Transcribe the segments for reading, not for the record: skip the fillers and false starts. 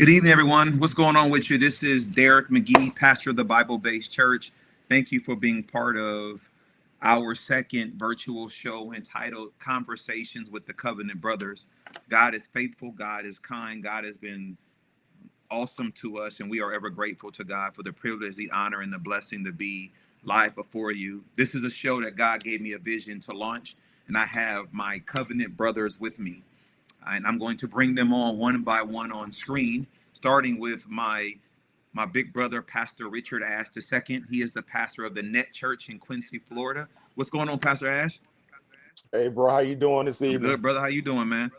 Good evening, everyone. What's going on with you? This is Derek McGee, pastor of the Bible-based church. Thank you for being part of our second virtual show entitled Conversations with the Covenant Brothers. God is faithful. God is kind. God has been awesome to us, and we are ever grateful to God for the privilege, the honor, and the blessing to be live before you. This is a show that God gave me a vision to launch, and I have my covenant brothers with me. And I'm going to bring them on one by one on screen, starting with my big brother, Pastor Richard Ash II. He is the pastor of the Net Church in Quincy, Florida. What's going on, Pastor Ash? Hey, bro, how you doing this I'm evening? good, brother. How you doing, man?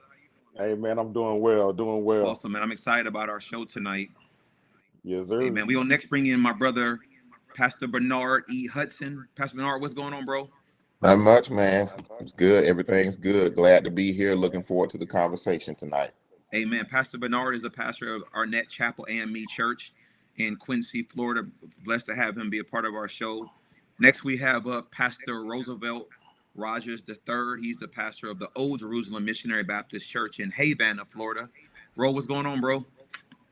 Hey, man, I'm doing well, doing well. Awesome, man. I'm excited about our show tonight. Yes, Hey, sir. man, we will next bring in my brother, Pastor Bernard E. Hudson. Pastor Bernard, what's going on, bro? Not much, man. It's good. Everything's good. Glad to be here. Looking forward to the conversation tonight. Amen. Pastor Bernard is a pastor of Arnett Chapel AME Church in Quincy, Florida. Blessed to have him be a part of our show. Next, we have Pastor Roosevelt Rogers III. He's the pastor of the Old Jerusalem Missionary Baptist Church in Havana, Florida. Ro, what's going on, bro?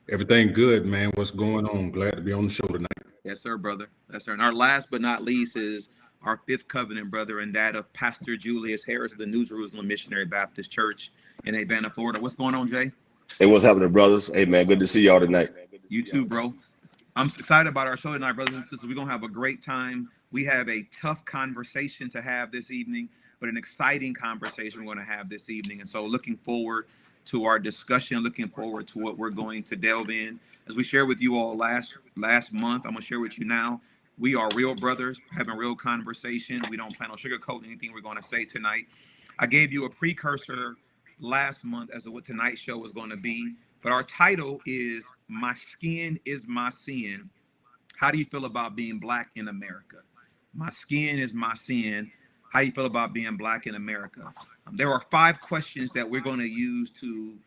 Everything good, man. What's going on? Glad to be on the show tonight. Yes, sir, brother. Yes, sir. And our last but not least is our fifth covenant brother, and that of Pastor Julius Harris of the New Jerusalem Missionary Baptist Church in Havana, Florida. What's going on, Jay? Hey, what's happening, brothers? Hey, man, good to see y'all tonight. You too, bro. I'm excited about our show tonight, brothers and sisters. We're going to have a great time. We have a tough conversation to have this evening, but an exciting conversation we're going to have this evening. And so looking forward to our discussion, looking forward to what we're going to delve in. As we shared with you all last month, I'm going to share with you now. We are real brothers, having real conversation. We don't plan on sugarcoating anything we're going to say tonight. I gave you a precursor last month as to what tonight's show was going to be. But our title is My Skin is My Sin. How do you feel about being black in America? My skin is my sin. How do you feel about being black in America? There are 5 questions that we're going to use to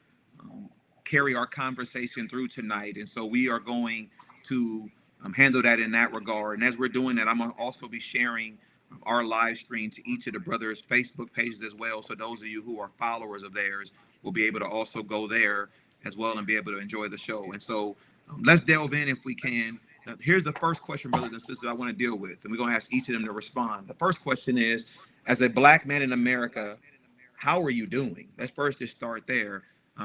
carry our conversation through tonight. And so we are going to handle that in that regard. And as we're doing that, I'm going to also be sharing our live stream to each of the brothers' Facebook pages as well. So those of you who are followers of theirs will be able to also go there as well and be able to enjoy the show. And so let's delve in if we can. Here's the first question, brothers and sisters, I want to deal with, and we're going to ask each of them to respond. The first question is, as a black man in America, how are you doing? Let's first just start there.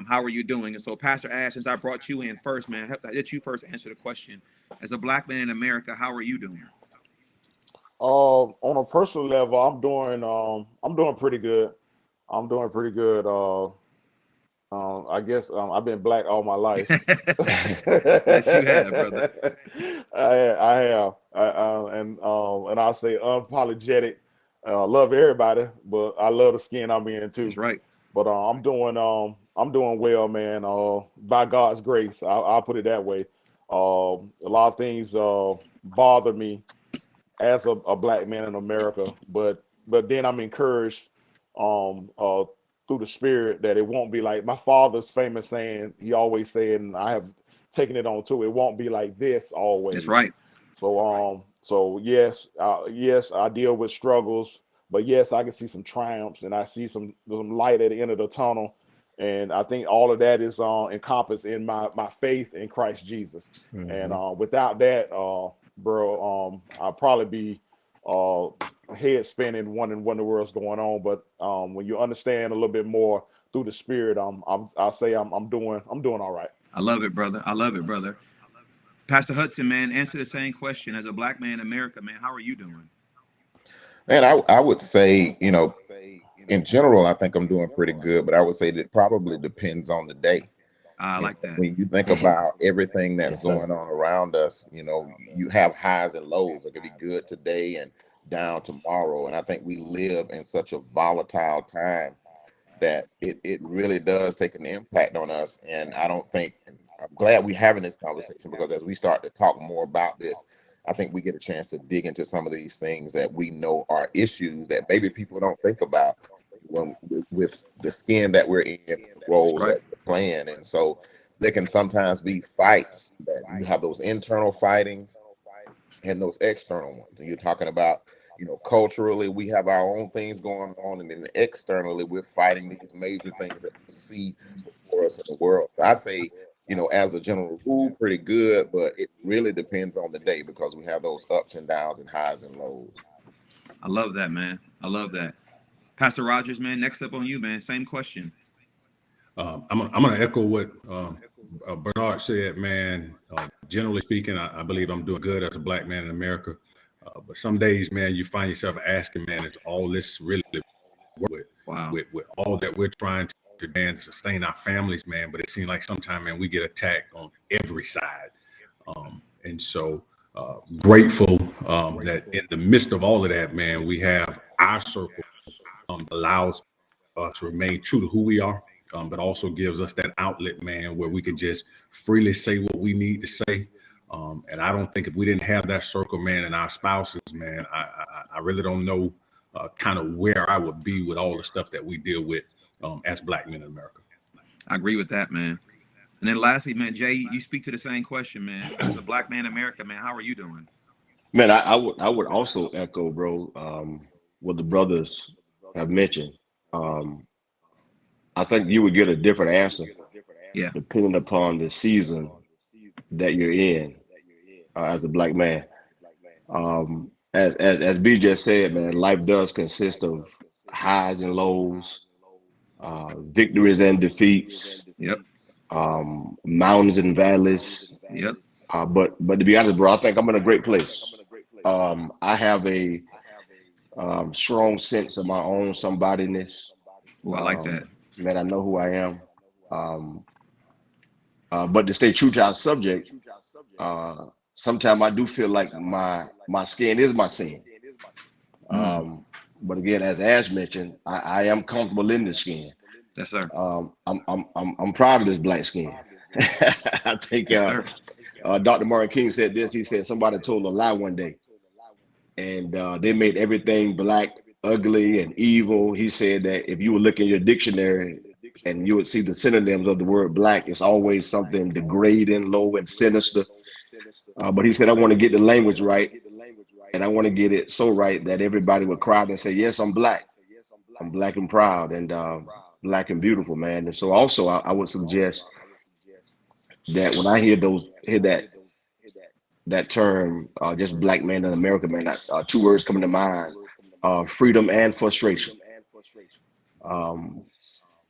How are you doing? And so, Pastor Ash, since I brought you in first, man, let you first answer the question. As a black man in America, how are you doing? On a personal level, I'm doing pretty good. I'm doing pretty good. I guess I've been black all my life. Yes, you have, brother. I have, and I'll say unapologetic. Love everybody, but I love the skin I'm in too. That's right. But I'm doing well, man. By God's grace, I'll put it that way. A lot of things bother me as a black man in America, but then I'm encouraged through the spirit that it won't be like my father's famous saying. He always said, and I have taken it on too. It won't be like this always. That's right. So yes, I deal with struggles, but yes, I can see some triumphs and I see some light at the end of the tunnel. And I think all of that is encompassed in my faith in Christ Jesus. Mhm. And without that, bro, I'll probably be head spinning, wondering what in the world's going on. But when you understand a little bit more through the spirit, I'll say I'm doing all right. I love it, brother. I love it, brother. Pastor Hudson, man, answer the same question. As a black man in America, man, how are you doing? And I would say, in general, I think I'm doing pretty good, but I would say that it probably depends on the day. I like that. When you think about everything that's going on around us, you have highs and lows. It could be good today and down tomorrow. And I think we live in such a volatile time that it really does take an impact on us. And I'm glad we're having this conversation, because as we start to talk more about this, I think we get a chance to dig into some of these things that we know are issues that maybe people don't think about when with the skin that we're in, the roles Right. that we're playing. And so there can sometimes be fights that you have, those internal fightings and those external ones. And you're talking about, culturally, we have our own things going on, and then externally, we're fighting these major things that we see before us in the world. So I say as a general rule, pretty good, but it really depends on the day because we have those ups and downs and highs and lows. I love that, man. I love that. Pastor Rogers, man, next up on you, man. Same question. I'm going to echo what Bernard said, man. Generally speaking, I believe I'm doing good as a black man in America. But some days, man, you find yourself asking, man, is all this really worth it? Wow. With all that we're trying to man, sustain our families, man. But it seems like sometimes, man, we get attacked on every side. And so grateful that in the midst of all of that, man, we have our circle allows us to remain true to who we are, but also gives us that outlet, man, where we can just freely say what we need to say. And I don't think if we didn't have that circle, man, and our spouses, man, I really don't know kind of where I would be with all the stuff that we deal with as black men in America. I agree with that, man. And then lastly, man, Jay, you speak to the same question, man. As a black man in America, man, how are you doing? Man, I would also echo, bro, what the brothers have mentioned. I think you would get a different answer, Yeah, depending upon the season that you're in as a black man. As B just said, man, life does consist of highs and lows, victories and defeats, yep, mountains and valleys. yep. But to be honest, bro, I think I'm in a great place. I have a strong sense of my own somebodyness. Well, I like that. Man, I know who I am. But to stay true to our subject, sometimes I do feel like my skin is my sin. But again, as Ash mentioned, I am comfortable in the skin. Yes, sir. I'm proud of this black skin. I think Yes, Dr. Martin King said this. He said somebody told a lie one day, and they made everything black ugly and evil. He said that if you would look in your dictionary and you would see the synonyms of the word black, it's always something degrading, low, and sinister. But he said, I want to get the language right, and I want to get it so right that everybody would cry and say, yes, I'm black. I'm black and proud and black and beautiful, man. And so also I would suggest that when I hear that term, just black man in America, man, two words coming to mind, freedom and frustration. And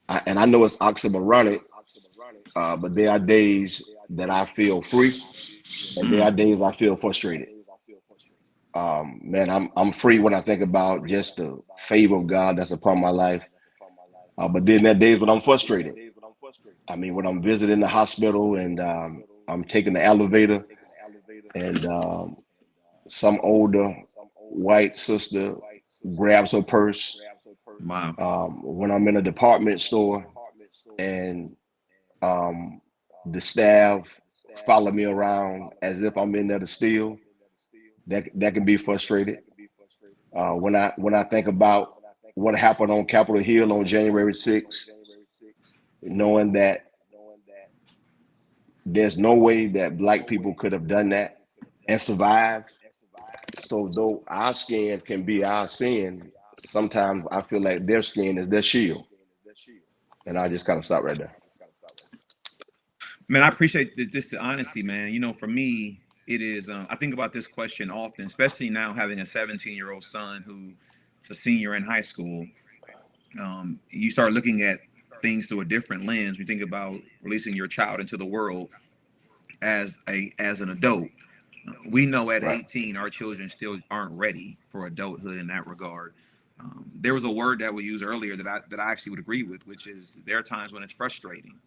I know it's oxymoronic, but there are days that I feel free, and there are days I feel frustrated. Man, I'm free when I think about just the favor of God that's upon my life. But then there are days when I'm frustrated. I mean, when I'm visiting the hospital and I'm taking the elevator, and some older white sister grabs her purse. Wow. When I'm in a department store and the staff follow me around as if I'm in there to steal, that can be frustrated. When I think about what happened on Capitol Hill on January 6th, knowing that there's no way that black people could have done that and survived. So though our skin can be our sin, sometimes I feel like their skin is their shield. And I just kind of stop right there. Man, I appreciate just the honesty, man. You know, for me, it is, I think about this question often, especially now having a 17-year-old son who's a senior in high school. You start looking at things through a different lens. You think about releasing your child into the world as an adult. We know at 18, our children still aren't ready for adulthood in that regard. There was a word that we used earlier that I actually would agree with, which is there are times when it's frustrating.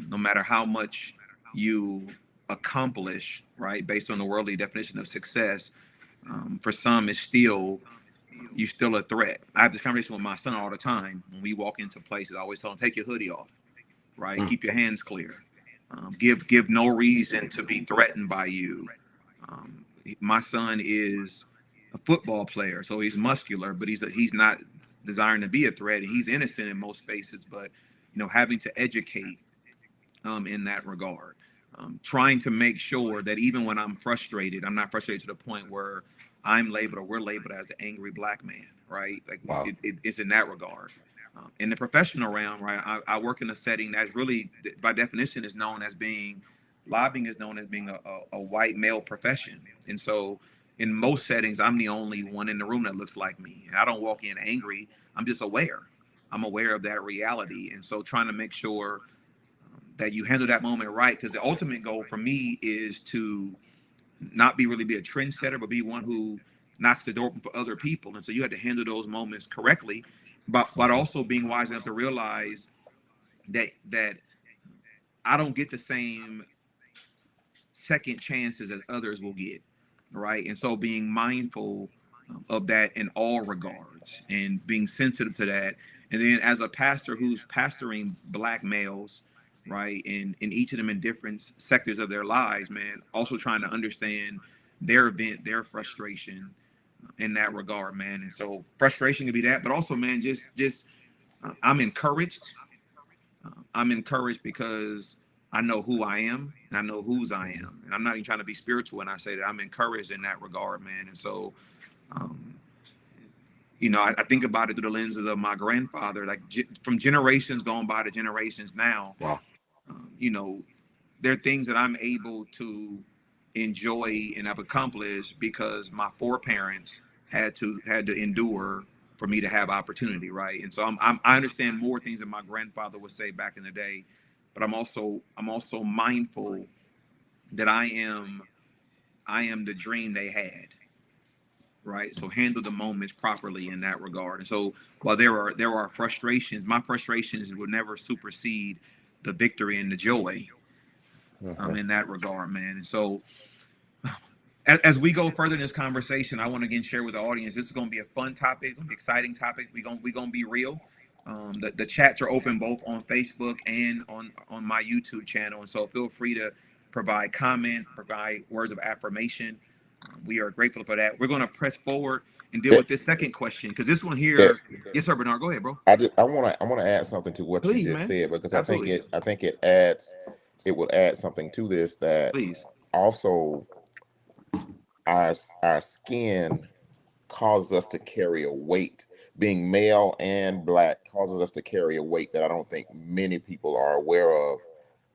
No matter how much you accomplish, right, based on the worldly definition of success, for some you're still a threat. I have this conversation with my son all the time. When we walk into places, I always tell him, take your hoodie off, right? Keep your hands clear. Give no reason to be threatened by you. My son is a football player, so he's muscular, but he's not desiring to be a threat. He's innocent in most spaces, but having to educate in that regard, trying to make sure that even when I'm frustrated, I'm not frustrated to the point where I'm labeled or we're labeled as an angry black man, right? Like, wow. It's in that regard. In the professional realm, right, I work in a setting that's really, by definition, is known as being, lobbying is known as being a white male profession. And so in most settings, I'm the only one in the room that looks like me. And I don't walk in angry. I'm just aware. I'm aware of that reality. And so trying to make sure that you handle that moment right, because the ultimate goal for me is to not really be a trendsetter, but be one who knocks the door open for other people. And so you have to handle those moments correctly, but also being wise enough to realize that I don't get the same second chances as others will get, right? And so being mindful of that in all regards and being sensitive to that. And then as a pastor who's pastoring Black males, right, in each of them in different sectors of their lives, man, also trying to understand their event, their frustration in that regard, man. And so frustration can be that, but also, man, just I'm encouraged. I'm encouraged because I know who I am and I know whose I am. And I'm not even trying to be spiritual when I say that. I'm encouraged in that regard, man. And so, you know, I think about it through the lens of my grandfather, like from generations gone by to generations now. Wow. You know, there are things that I'm able to enjoy and have accomplished because my foreparents had to endure for me to have opportunity, right? And so I understand more things that my grandfather would say back in the day, but I'm also mindful that I am the dream they had, right? So handle the moments properly in that regard. And so while there are frustrations, my frustrations will never supersede the victory and the joy in that regard, man. And so as we go further in this conversation, I want to again share with the audience, this is going to be a fun topic, going to be an exciting topic. We're going to be real. The chats are open both on Facebook and on my YouTube channel. And so feel free to provide comment, provide words of affirmation. We are grateful for that. We're going to press forward and deal with this second question, because this one here. Yes, sir, Bernard. Go ahead, bro. I want to add something to what Please, you just man. said, because Absolutely. I think it will add something to this, that Please. also our skin causes us to carry a weight. Being male and Black causes us to carry a weight that I don't think many people are aware of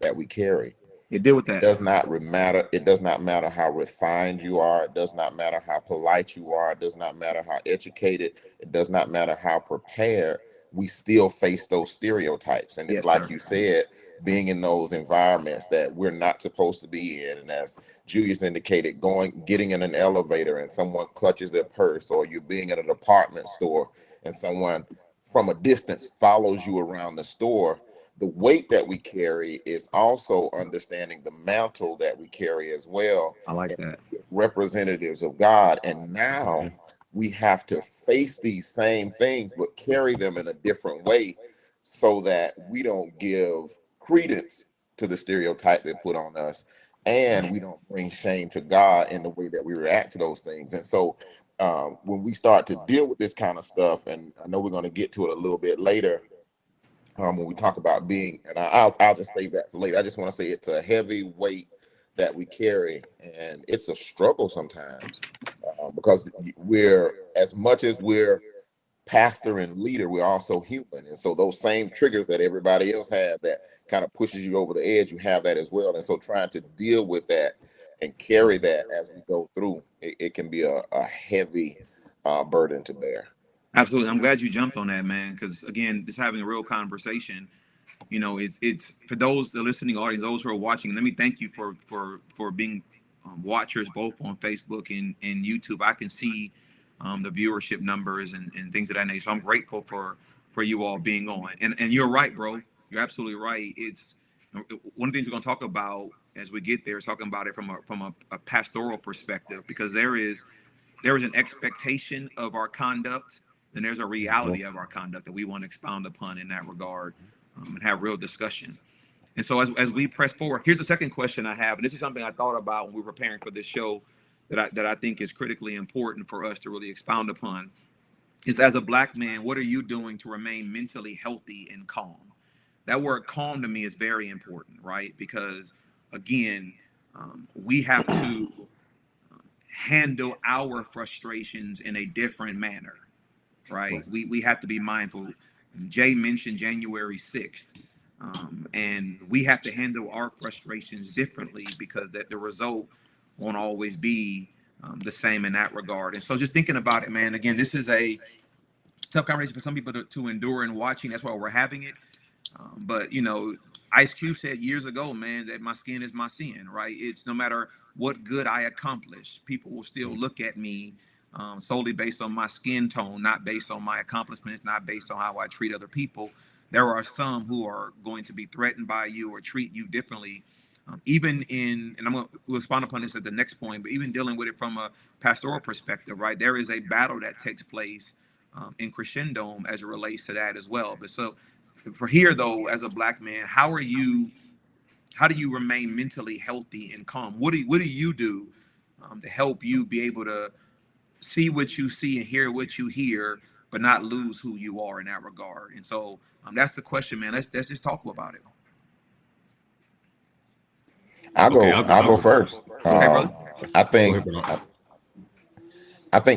that we carry. Yeah, deal with that. It does not matter. It does not matter how refined you are. It does not matter how polite you are. It does not matter how educated. It does not matter how prepared. We still face those stereotypes. And it's Yes, like sir. you said, being in those environments that we're not supposed to be in. And as Julius indicated, getting in an elevator and someone clutches their purse, or you being in a department store and someone from a distance follows you around the store. The weight that we carry is also understanding the mantle that we carry as well. I like that. Representatives of God. And now we have to face these same things, but carry them in a different way so that we don't give credence to the stereotype they put on us, and we don't bring shame to God in the way that we react to those things. And so when we start to deal with this kind of stuff, and I know we're going to get to it a little bit later, when we talk about being, and I'll just save that for later. I just want to say it's a heavy weight that we carry, and it's a struggle sometimes because we're, as much as we're pastor and leader, we're also human. And so those same triggers that everybody else has that kind of pushes you over the edge, you have that as well. And so trying to deal with that and carry that as we go through, it can be a heavy burden to bear. Absolutely. I'm glad you jumped on that, man, because again, just having a real conversation, you know, it's for those, the listening audience, those who are watching, let me thank you for being watchers both on Facebook and YouTube. I can see the viewership numbers and things of that nature. So I'm grateful for you all being on. And you're right, bro. You're absolutely right. It's one of the things we're going to talk about as we get there is talking about it from a pastoral perspective, because there is an expectation of our conduct, and there's a reality of our conduct that we want to expound upon in that regard, and have real discussion. And so as we press forward, here's the second question I have, and this is something I thought about when we were preparing for this show that I think is critically important for us to really expound upon, is, as a Black man, what are you doing to remain mentally healthy and calm? That word calm to me is very important, right? Because again, we have to handle our frustrations in a different manner, right? We have to be mindful. Jay mentioned January 6th. And we have to handle our frustrations differently because that the result won't always be the same in that regard. And so just thinking about it, man, again, this is a tough conversation for some people to endure and watching. That's why we're having it. But, you know, Ice Cube said years ago, man, that my skin is my sin, right? It's no matter what good I accomplish, people will still look at me solely based on my skin tone, not based on my accomplishments, not based on how I treat other people. There are some who are going to be threatened by you or treat you differently. Even in, and I'm going to respond upon this at the next point, but even dealing with it from a pastoral perspective, right? There is a battle that takes place in crescendo as it relates to that as well. But so for here though, as a Black man, how do you remain mentally healthy and calm? What do you do to help you be able to see what you see and hear what you hear, but not lose who you are in that regard? And so that's the question, man. Let's just talk about it. I'll go first. Okay, brother. I think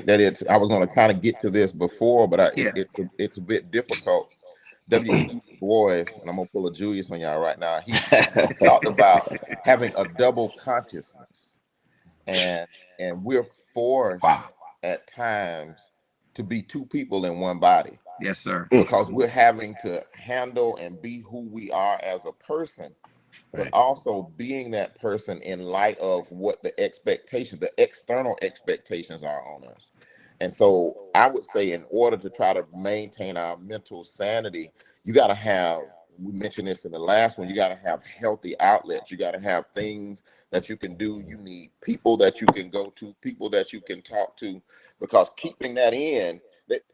that I was going to kind of get to this before, but it's a bit difficult. W.E.B. Du Bois, and I'm going to pull a Julius on y'all right now. He talked about having a double consciousness, and we're forced at times to be two people in one body. Yes, sir. Because we're having to handle and be who we are as a person, but also being that person in light of what the expectations, the external expectations are on us. And so I would say in order to try to maintain our mental sanity, you got to have, we mentioned this in the last one, you got to have healthy outlets. You got to have things that you can do. You need people that you can go to, people that you can talk to, because keeping that in,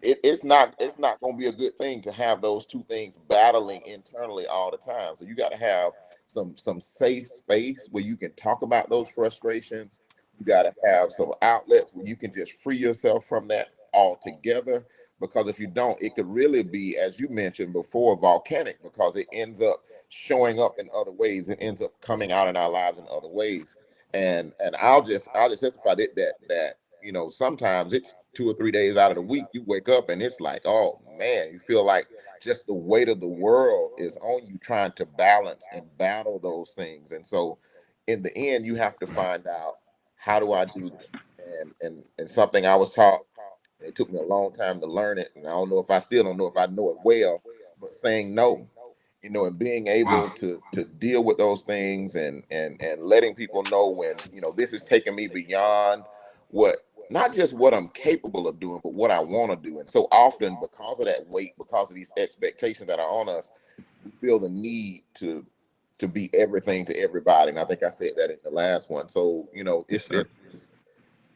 it's not going to be a good thing to have those two things battling internally all the time. So you got to have some safe space where you can talk about those frustrations. You got to have some outlets where you can just free yourself from that altogether, because if you don't, it could really be, as you mentioned before, volcanic, because it ends up showing up in other ways. It ends up coming out in our lives in other ways. And I'll just testify that you know, sometimes it's 2 or 3 days out of the week, you wake up and it's like, oh man, you feel like just the weight of the world is on you, trying to balance and battle those things. And so in the end, you have to find out, how do I do this? And something I was taught, it took me a long time to learn it, and I don't know if I know it well, but saying no, you know, and being able to deal with those things and letting people know when, you know, this is taking me beyond not just what I'm capable of doing, but what I want to do. And so often, because of that weight, because of these expectations that are on us, we feel the need to be everything to everybody. And I think I said that in the last one. So, you know,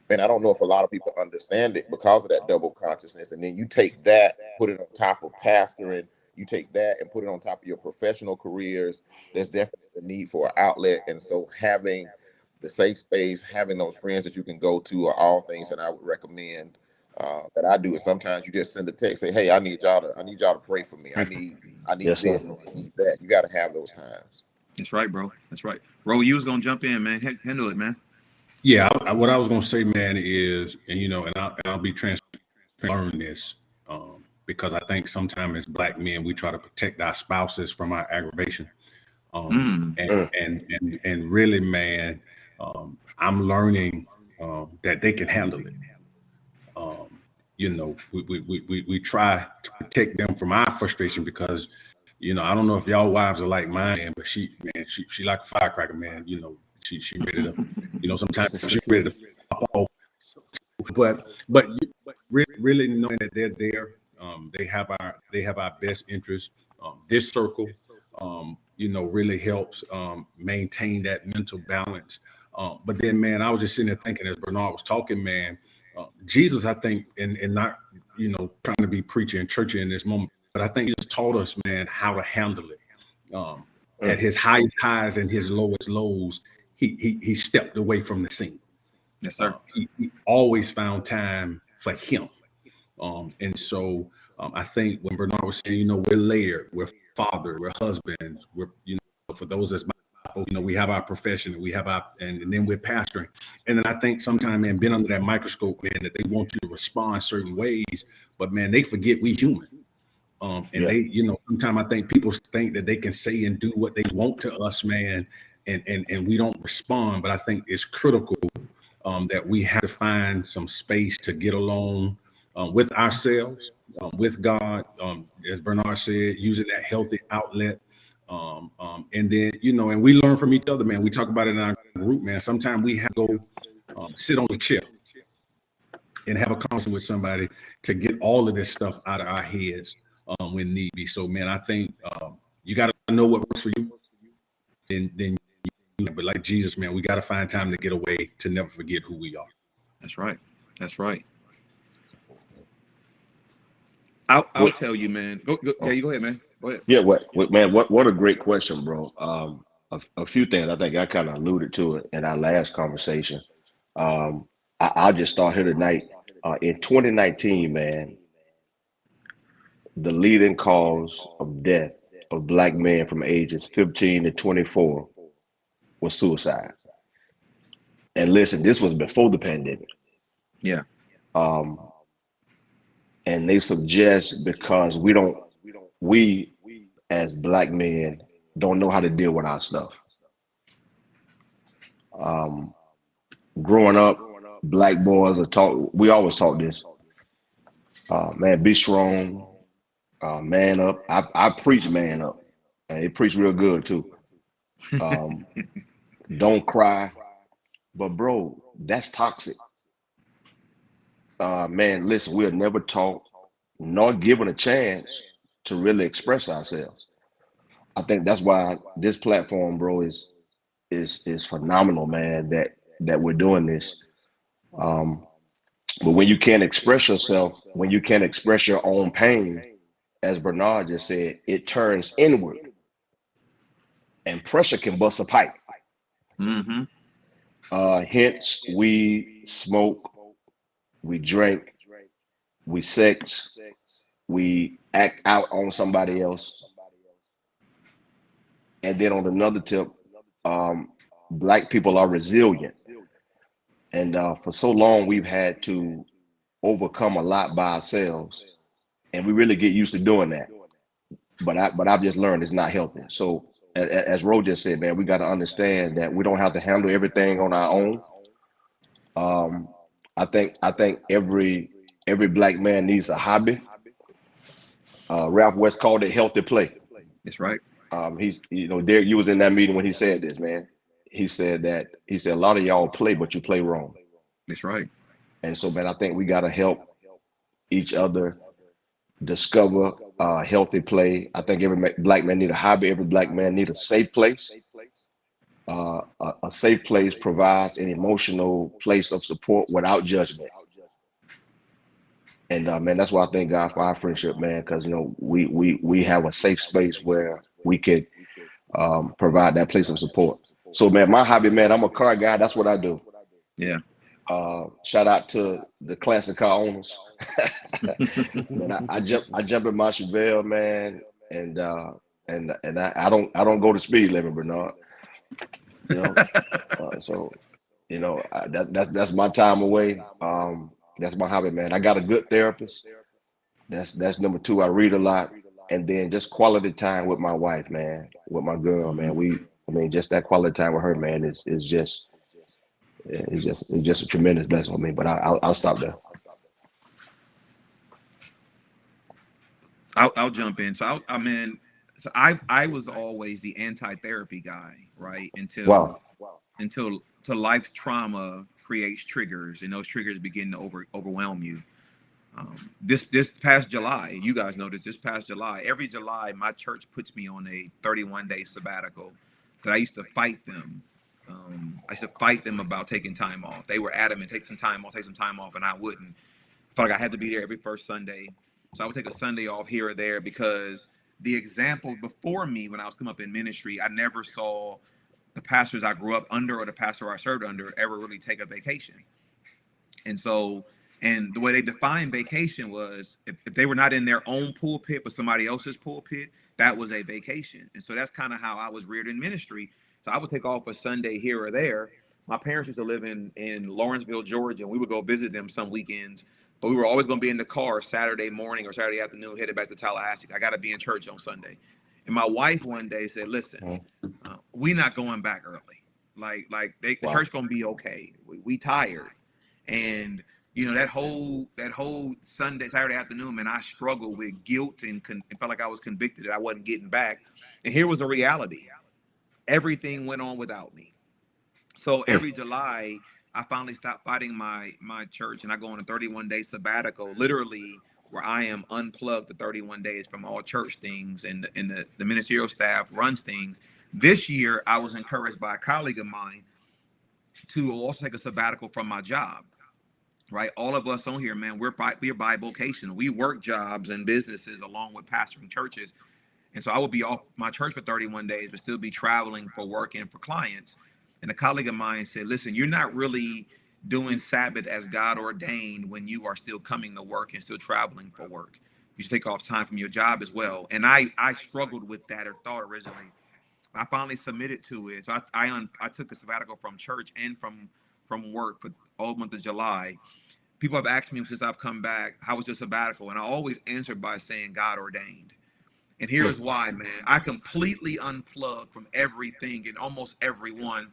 and I don't know if a lot of people understand it because of that double consciousness. And then you take that, put it on top of pastoring, you take that and put it on top of your professional careers. There's definitely the need for an outlet. And so having the safe space, having those friends that you can go to are all things that I would recommend that I do. And sometimes you just send a text, say, hey, I need y'all to pray for me. I need Yes, this, sir. I need that. You got to have those times. That's right, bro. That's right. Ro, you was going to jump in, man. Handle it, man. Yeah, what I was going to say, man, is, and you know, and I'll be transparent, learn this, because I think sometimes as Black men, we try to protect our spouses from our aggravation, and really, man, I'm learning that they can handle it. You know, we try to protect them from our frustration because, you know, I don't know if y'all wives are like mine, but she like a firecracker, man. You know, she ready to, you know, sometimes she's ready to pop off. But really knowing that they're there, they have our best interest. This circle, you know, really helps maintain that mental balance. But then, man, I was just sitting there thinking as Bernard was talking, man, Jesus, I think, and not, you know, trying to be preachy and churchy in this moment, but I think he just taught us, man, how to handle it. At his highest highs and his lowest lows, he stepped away from the scene. Yes, sir. He always found time for him. And so I think when Bernard was saying, you know, we're layered, we're father, we're husbands, we're, you know, for those that's, you know, we have our profession, we have our, and then we're pastoring. And then I think sometimes, man, being under that microscope, man, that they want you to respond certain ways, but man, they forget we human. And they, you know, sometimes I think people think that they can say and do what they want to us, man, and we don't respond. But I think it's critical that we have to find some space to get along with ourselves, with God, as Bernard said, using that healthy outlet. And then, you know, and we learn from each other, man. We talk about it in our group, man. Sometimes we have to go sit on the chair and have a conversation with somebody to get all of this stuff out of our heads when need be. So, man, I think you got to know what works for you. But like Jesus, man, we got to find time to get away to never forget who we are. That's right. That's right. I'll tell you, man. Yeah, you go ahead, man. Go ahead. Yeah, what a great question, bro. A few things I think I kind of alluded to it in our last conversation. I'll just start here tonight. In 2019, man, the leading cause of death of Black men from ages 15 to 24 was suicide. And listen, this was before the pandemic. Yeah. And they suggest because we as Black men don't know how to deal with our stuff. Growing up, Black boys are taught, we always taught this, man, be strong, man up. I preach man up, and they preach real good too. Don't cry. But bro, that's toxic. Man, listen, we're never taught nor given a chance to really express ourselves. I think that's why this platform, bro, is phenomenal, man, that we're doing this. But when you can't express yourself, when you can't express your own pain, as Bernard just said, it turns inward, and pressure can bust a pipe. Mm-hmm. Hence, we smoke, we drink, we sex, we act out on somebody else. And then on another tip, Black people are resilient. And for so long, we've had to overcome a lot by ourselves. And we really get used to doing that. But I've just learned it's not healthy. So as Ro just said, man, we got to understand that we don't have to handle everything on our own. I think every Black man needs a hobby. Ralph West called it healthy play. That's right. He's, you know, Derek, you was in that meeting when he said this, man. He said a lot of y'all play, but you play wrong. That's right. And so, man, I think we got to help each other discover healthy play. I think every Black man need a hobby. Every Black man need a safe place. A safe place provides an emotional place of support without judgment. And man, that's why I thank God for our friendship, man, because you know we have a safe space where we could provide that place of support. So, man, my hobby, man, I'm a car guy. That's what I do. Yeah. Shout out to the classic car owners. Man, I jump in my Chevelle, man, and I don't go to speed limit, Bernard. You know, so you know that's my time away. That's my hobby, man. I got a good therapist. That's number two. I read a lot, and then just quality time with my wife, man, with my girl, man. Just that quality time with her, man, is just a tremendous blessing on me. But I'll stop there. I'll jump in. So I was always the anti-therapy guy, right? Until life's trauma creates triggers, and those triggers begin to overwhelm you. This past July, you guys noticed this past July, every July, my church puts me on a 31-day sabbatical that I used to fight them. I used to fight them about taking time off. They were adamant, take some time off, and I wouldn't. I felt like I had to be there every first Sunday. So I would take a Sunday off here or there because the example before me when I was coming up in ministry, I never saw the pastors I grew up under or the pastor I served under ever really take a vacation. And so, and the way they defined vacation was if they were not in their own pulpit but somebody else's pulpit, that was a vacation. And so that's kind of how I was reared in ministry. So I would take off a Sunday here or there. My parents used to live in Lawrenceville, Georgia, and we would go visit them some weekends. but we were always going to be in the car Saturday morning or Saturday afternoon, headed back to Tallahassee. I got to be in church on Sunday. And my wife one day said, listen, we're not going back early. The church going to be okay. We tired. And, you know, that whole Saturday afternoon, man, I struggled with guilt and felt like I was convicted that I wasn't getting back. And here was the reality. Everything went on without me. So every July, I finally stopped fighting my church, and I go on a 31-day sabbatical, literally, where I am unplugged for 31 days from all church things, and the ministerial staff runs things. This year, I was encouraged by a colleague of mine to also take a sabbatical from my job. Right, all of us on here, man, we're bivocational. We work jobs and businesses along with pastoring churches, and so I will be off my church for 31 days, but still be traveling for work and for clients. And a colleague of mine said, listen, you're not really doing Sabbath as God ordained when you are still coming to work and still traveling for work. You should take off time from your job as well. And I struggled with that or thought originally. I finally submitted to it. So I took a sabbatical from church and from work for all month of July. People have asked me since I've come back, how was your sabbatical? And I always answered by saying God ordained. And here's why, man. I completely unplugged from everything and almost everyone.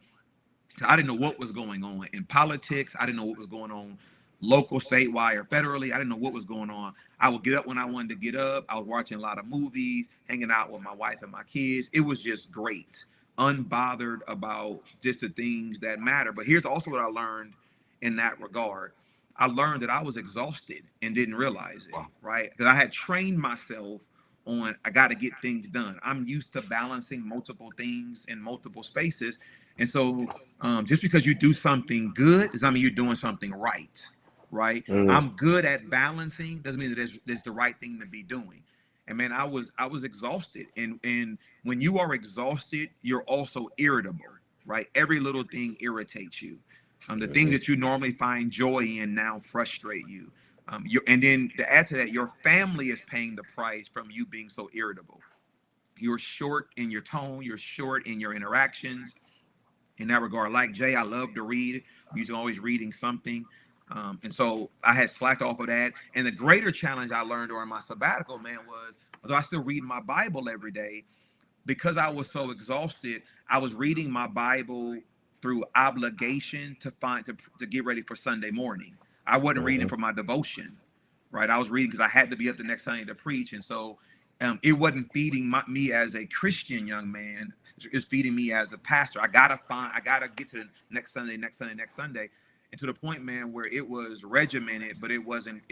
I didn't know what was going on in politics. I didn't know what was going on local, statewide, or federally. I didn't know what was going on. I would get up when I wanted to get up. I was watching a lot of movies, hanging out with my wife and my kids. It was just great, unbothered about just the things that matter. But here's also what I learned in that regard. I learned that I was exhausted and didn't realize it, right? Because I had trained myself on, I got to get things done. I'm used to balancing multiple things in multiple spaces. And so just because you do something good doesn't mean you're doing something right, right? I'm good at balancing, doesn't mean that there's the right thing to be doing. And man, I was exhausted. And when you are exhausted, you're also irritable, right? Every little thing irritates you. The things that you normally find joy in now frustrate you. And then to add to that, your family is paying the price from you being so irritable. You're short in your tone, you're short in your interactions. In that regard, like Jay, I love to read. I'm usually always reading something. And so I had slacked off of that. And the greater challenge I learned during my sabbatical, man, was, although I still read my Bible every day, because I was so exhausted, I was reading my Bible through obligation to get ready for Sunday morning. I wasn't reading for my devotion, right? I was reading because I had to be up the next Sunday to preach. And so it wasn't feeding me as a Christian young man. It's feeding me as a pastor. I gotta get to the next Sunday. And to the point, man, where it was regimented, but it wasn't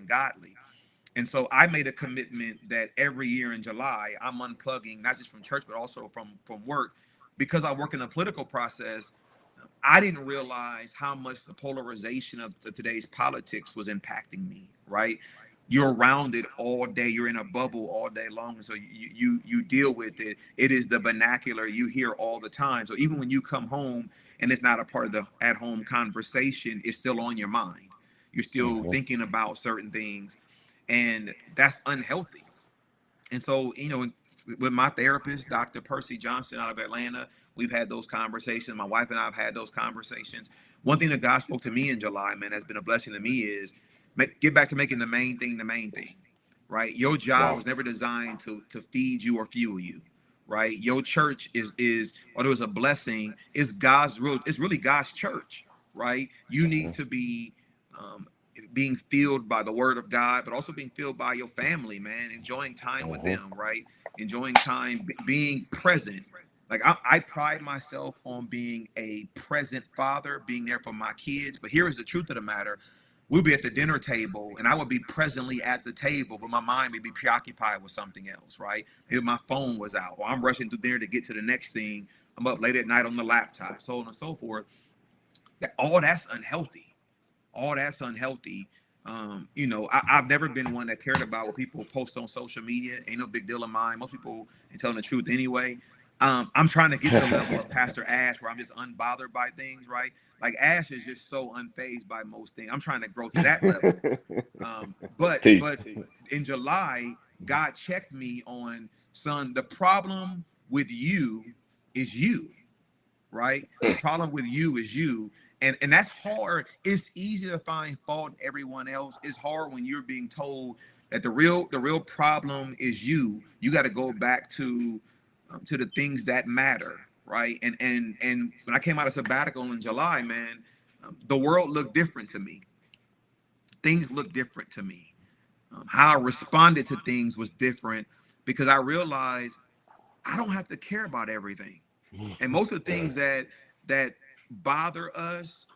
godly. And so I made a commitment that every year in July, I'm unplugging, not just from church, but also from work. Because I work in the political process, I didn't realize how much the polarization of today's politics was impacting me, right? You're around it all day. You're in a bubble all day long. And so you deal with it. It is the vernacular you hear all the time. So even when you come home and it's not a part of the at-home conversation, it's still on your mind. You're still thinking about certain things, and that's unhealthy. And so, you know, with my therapist, Dr. Percy Johnson out of Atlanta, we've had those conversations. My wife and I have had those conversations. One thing that God spoke to me in July, man, has been a blessing to me is get back to making the main thing, right? Your job was never designed to feed you or fuel you, right? Your church is although it's a blessing, it's really God's church, right? You need to be being filled by the word of God, but also being filled by your family, man, enjoying time with them, right? Enjoying time, being present. Like I pride myself on being a present father, being there for my kids. But here is the truth of the matter. We'll be at the dinner table and I would be presently at the table, but my mind would be preoccupied with something else, right? Maybe my phone was out, or I'm rushing through dinner to get to the next thing. I'm up late at night on the laptop, so on and so forth. All that's unhealthy. You know, I've never been one that cared about what people post on social media. Ain't no big deal of mine. Most people ain't telling the truth anyway. I'm trying to get to the level of Pastor Ash where I'm just unbothered by things, right? Like Ash is just so unfazed by most things. I'm trying to grow to that level. But in July, God checked me on, son, the problem with you is you, right? The problem with you is you. And that's hard. It's easy to find fault in everyone else. It's hard when you're being told that the real problem is you. You got to go back to the things that matter, right? And when I came out of sabbatical in July, man, the world looked different to me. Things looked different to me. How I responded to things was different because I realized I don't have to care about everything. And most of the things that bother us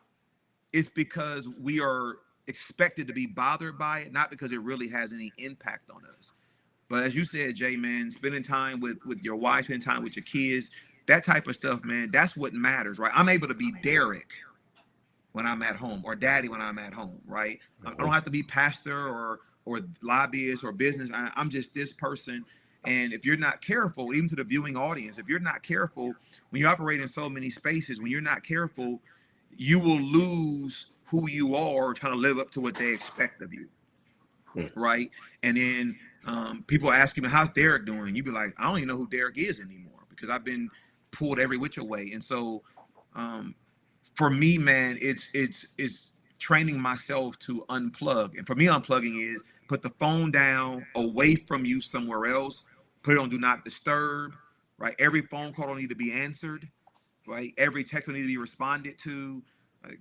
is because we are expected to be bothered by it, not because it really has any impact on us. But as you said, Jay, man, spending time with your wife, spending time with your kids, that type of stuff, man, that's what matters, right? I'm able to be Derek when I'm at home, or Daddy when I'm at home, right? I don't have to be pastor or lobbyist or business. I'm just this person. And if you're not careful, even to the viewing audience, if you're not careful, when you operate in so many spaces, when you're not careful, you will lose who you are trying to live up to what they expect of you, right? And then people ask you, how's Derek doing? You'd be like, I don't even know who Derek is anymore because I've been pulled every which way. And so for me, man, it's training myself to unplug. And for me, unplugging is put the phone down away from you somewhere else, put it on do not disturb, right? Every phone call don't need to be answered, right? Every text don't need to be responded to,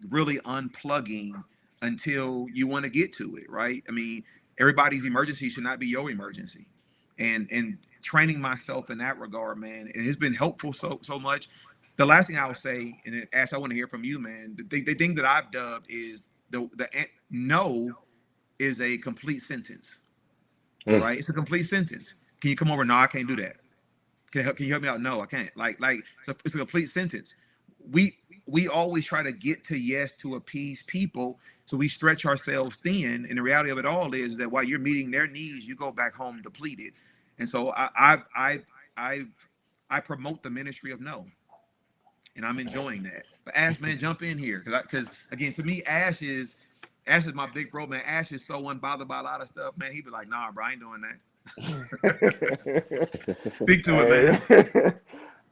really unplugging until you want to get to it, right? I mean, everybody's emergency should not be your emergency. And training myself in that regard, man, it has been helpful so much. The last thing I'll say, and then Ash, I want to hear from you, man. The thing that I've dubbed is the no is a complete sentence, right? It's a complete sentence. Can you come over? No, I can't do that. Can you help me out? No, I can't. Like it's a complete sentence. We always try to get to yes to appease people, so we stretch ourselves thin. And the reality of it all is that while you're meeting their needs, you go back home depleted. And so I promote the ministry of no, and I'm enjoying that. But Ash, man, jump in here because again, to me, Ash is my big bro, man. Ash is so unbothered by a lot of stuff, man. He'd be like, nah, bro, I ain't doing that. Speak to it, man.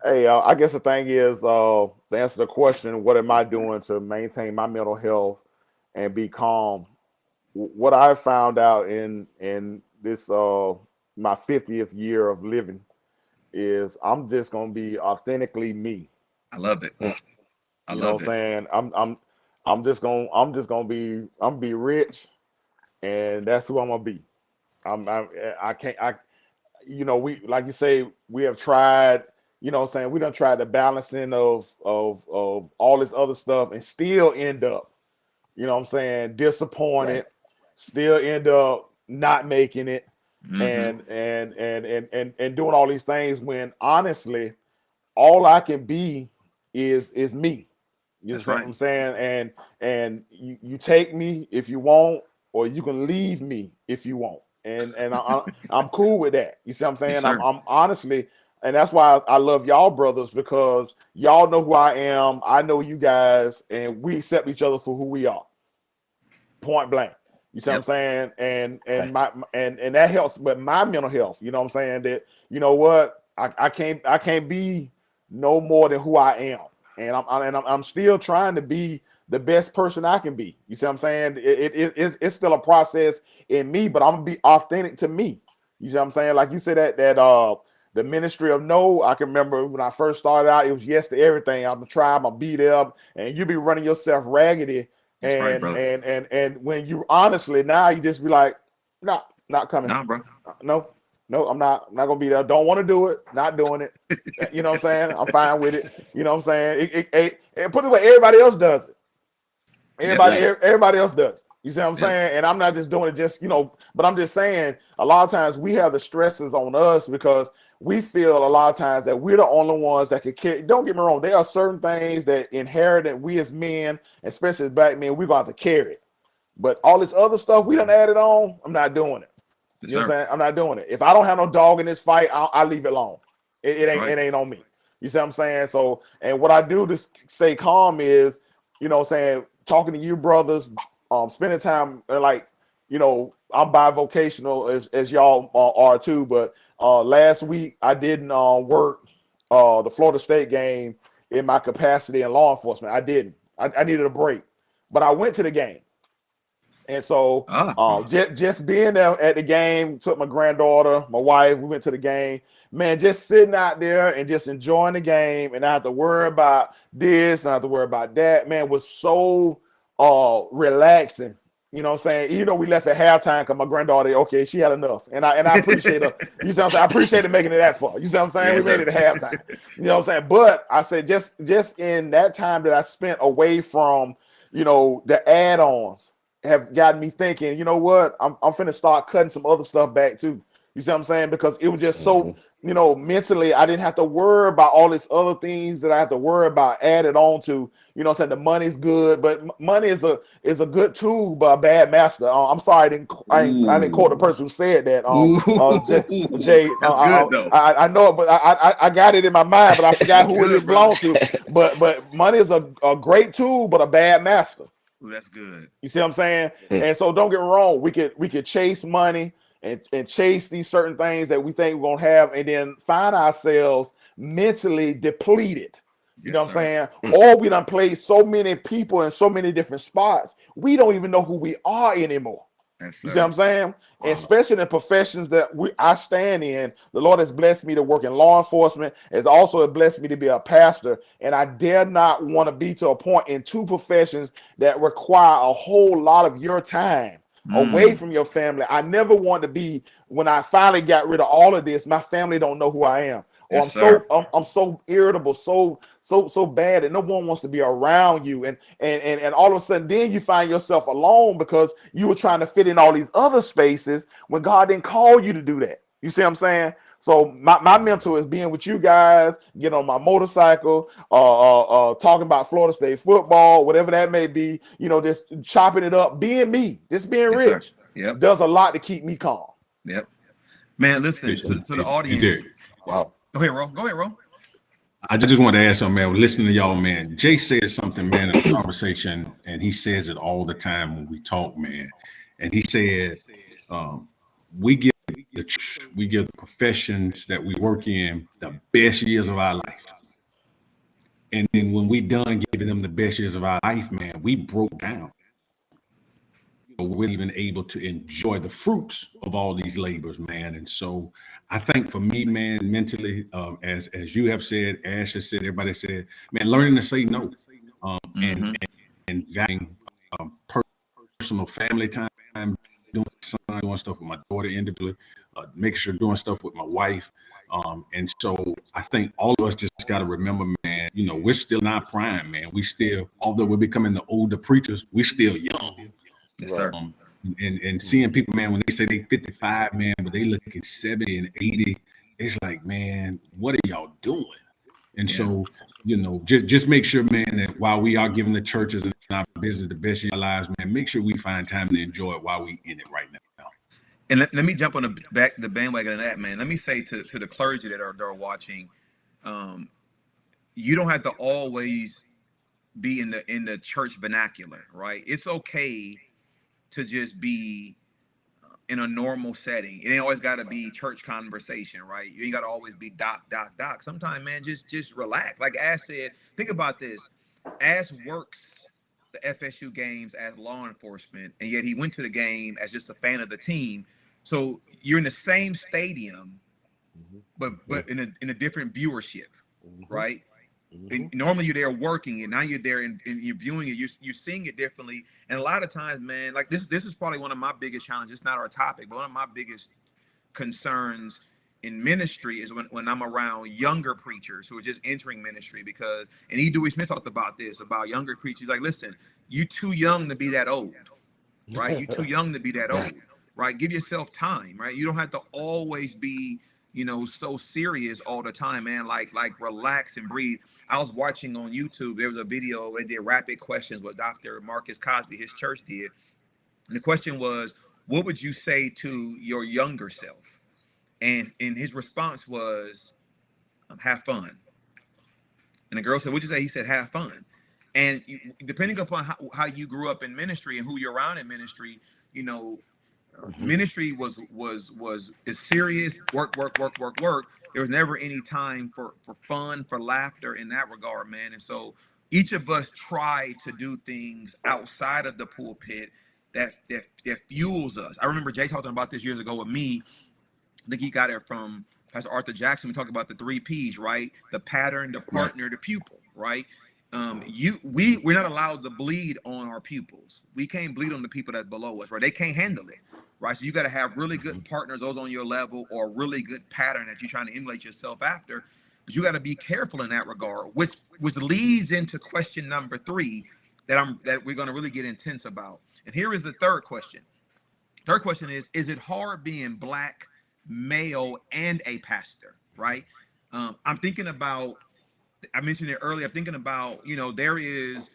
Hey, I guess the thing is, to answer the question, what am I doing to maintain my mental health and be calm? What I found out in this my 50th year of living is I'm just gonna be authentically me. I love it. I love it. Saying I'm just gonna be rich, and that's who I'm gonna be. We like you say, we have tried. You know what I'm saying? We done tried the balancing of all this other stuff and still end up, you know what I'm saying, disappointed, right. Still end up not making it, and doing all these things when honestly, all I can be is me. You know what I'm saying? And you take me if you want, or you can leave me if you want. And I'm cool with that. You see what I'm saying? Yes, I'm honestly. And that's why I love y'all brothers, because y'all know who I am. I know you guys, and we accept each other for who we are. Point blank. You see what I'm saying? And that helps with my mental health. You know what I'm saying? That, you know what, I can't be no more than who I am. And I'm still trying to be the best person I can be. You see what I'm saying? It's still a process in me, but I'm gonna be authentic to me. You see what I'm saying? Like you said that the ministry of no, I can remember when I first started out, it was yes to everything. I'm gonna try, I'm gonna be there, and you be running yourself raggedy. And when you honestly now you just be like, nah, not coming. Nah, bro. No, I'm not gonna be there. Don't want to do it, not doing it. You know what I'm saying? I'm fine with it. You know what I'm saying? It put it away, everybody else does it. Everybody else does it. You see what I'm saying? And I'm not just doing it just, but I'm just saying a lot of times we have the stresses on us because we feel a lot of times that we're the only ones that can carry. Don't get me wrong. There are certain things that inherent we as men, especially as black men, we're going to have to carry it. But all this other stuff we done added on, I'm not doing it. You know what I'm saying? I'm not doing it. If I don't have no dog in this fight, I'll leave it alone. It ain't on me. You see what I'm saying? So, and what I do to stay calm is, talking to you brothers, spending time like, I'm bivocational as y'all are too, but last week I didn't work the Florida State game in my capacity in law enforcement. I didn't. I needed a break, but I went to the game. And so just being there at the game, took my granddaughter, my wife, we went to the game. Man, just sitting out there and just enjoying the game, and I have to worry about this, and I have to worry about that, man, was so relaxing. You know what I'm saying? You know, we left at halftime because my granddaughter, okay, she had enough. And I appreciate her. You see what I'm saying? I appreciate her making it that far. You see what I'm saying? We made it at halftime. You know what I'm saying? But I said just in that time that I spent away from, you know, the add-ons have gotten me thinking, you know what? I'm finna start cutting some other stuff back too. You see what I'm saying? Because it was just so, you know, mentally, I didn't have to worry about all these other things that I have to worry about added on to. You know what I'm saying? The money's good, but money is a good tool, but a bad master. I'm sorry, I didn't quote the person who said that. Jay, that's good though. I know it, but I got it in my mind, but I forgot who it belonged to. But money is a great tool, but a bad master. Ooh, that's good. You see what I'm saying? And so don't get me wrong, we could chase money and chase these certain things that we think we're gonna have, and then find ourselves mentally depleted. You know what I'm saying? Or we done played so many people in so many different spots, we don't even know who we are anymore. You see what I'm saying? Wow. And especially in the professions that I stand in, the Lord has blessed me to work in law enforcement, has also blessed me to be a pastor, and I dare not want to be to a point in two professions that require a whole lot of your time away from your family. I never want to be, when I finally got rid of all of this, my family don't know who I am. Or I'm so irritable, so bad that no one wants to be around you, and all of a sudden then you find yourself alone because you were trying to fit in all these other spaces when God didn't call you to do that. You see what I'm saying? So my mentor is being with you guys, get on my motorcycle, talking about Florida State football, whatever that may be, you know, just chopping it up, being me, just being rich. Yep. Does a lot to keep me calm. Yep. Man, listen to the audience. Wow. Go ahead, Ro. I just want to add something, man. Listening to y'all, man. Jay said something, man, in the conversation, and he says it all the time when we talk, man. And he said, we give the professions that we work in the best years of our life. And then when we done giving them the best years of our life, man, we broke down. We're even able to enjoy the fruits of all these labors, man. And so I think for me, man, mentally, as you have said, Ash has said, everybody said, man, learning to say no, and valuing personal family time, doing stuff with my daughter individually, making sure doing stuff with my wife. And so I think all of us just got to remember, man, you know, we're still not prime, man. We still, although we're becoming the older preachers, we still young. Yes, sir. And seeing people, man, when they say they 55, man, but they look at 70 and 80, it's like, man, what are y'all doing? And so, you know, just make sure, man, that while we are giving the churches and our business the best of our lives, man, make sure we find time to enjoy it while we in it right now. And let me jump on the bandwagon of that, man. Let me say to the clergy that are watching, you don't have to always be in the church vernacular, right? It's okay to just be in a normal setting. It ain't always got to be church conversation, right? You ain't got to always be doc. Sometimes, man, just relax. Like Ash said, think about this. Ash works the FSU games as law enforcement, and yet he went to the game as just a fan of the team. So you're in the same stadium, but in a different viewership, right? And normally you're there working, and now you're there and you're viewing it. You're seeing it differently. And a lot of times, man, like this is probably one of my biggest challenges. It's not our topic, but one of my biggest concerns in ministry is when I'm around younger preachers who are just entering ministry, because, and E. Dewey Smith talked about this, about younger preachers. Like, listen, you too young to be that old, right? You too young to be that old, right? Give yourself time, right? You don't have to always be, you know, so serious all the time, man. Like relax and breathe. I was watching on YouTube. There was a video where they did rapid questions, what Dr. Marcus Cosby, his church, did. And the question was, what would you say to your younger self? And his response was, have fun. And the girl said, what'd you say? He said, have fun. And depending upon how you grew up in ministry and who you're around in ministry, you know, ministry is serious, work. There was never any time for fun, for laughter in that regard, man. And so each of us try to do things outside of the pulpit that fuels us. I remember Jay talking about this years ago with me. I think he got it from Pastor Arthur Jackson. We talk about the 3 P's, right? The pattern, the partner, the pupil, right? We're not allowed to bleed on our pupils. We can't bleed on the people that's below us, right? They can't handle it, right? So you got to have really good partners, those on your level, or a really good pattern that you're trying to emulate yourself after. But you got to be careful in that regard, which leads into question number 3 that we're going to really get intense about. And here is the third question. Third question is it hard being Black, male, and a pastor, right? I'm thinking about, I mentioned it earlier, I'm thinking about, there is,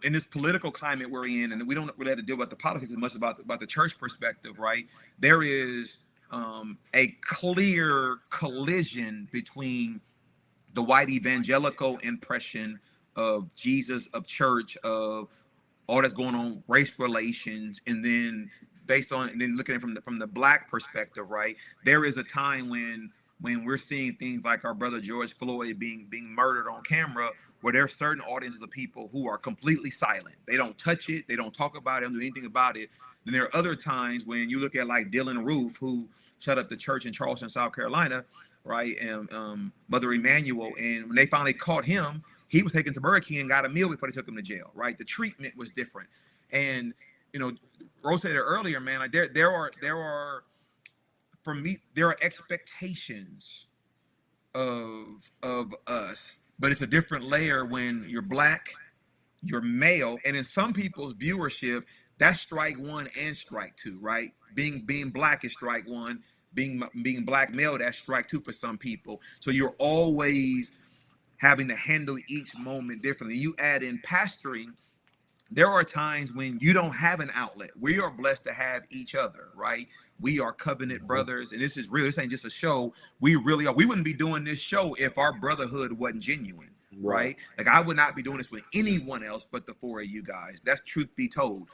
in this political climate we're in, and we don't really have to deal with the politics as much about the church perspective, right? There is a clear collision between the white evangelical impression of Jesus, of church, of all that's going on, race relations, and then looking at it from the Black perspective, right? There is a time when we're seeing things like our brother George Floyd being murdered on camera, where there are certain audiences of people who are completely silent. They don't touch it, they don't talk about it, don't do anything about it. Then there are other times when you look at like Dylan Roof, who shut up the church in Charleston, South Carolina, right? And Mother Emanuel, and when they finally caught him, he was taken to Burger King and got a meal before they took him to jail, right? The treatment was different. And Rose said it earlier, man, like there are for me, there are expectations of us, but it's a different layer when you're Black, you're male, and in some people's viewership, that's strike 1 and strike 2, right? Being Black is strike 1, being Black male, that's strike 2 for some people. So you're always having to handle each moment differently. You add in pastoring, there are times when you don't have an outlet. We are blessed to have each other, right? We are covenant brothers, and this is real. This ain't just a show. We really are. We wouldn't be doing this show if our brotherhood wasn't genuine, right? Like I would not be doing this with anyone else but the 4 of you guys. That's truth be told.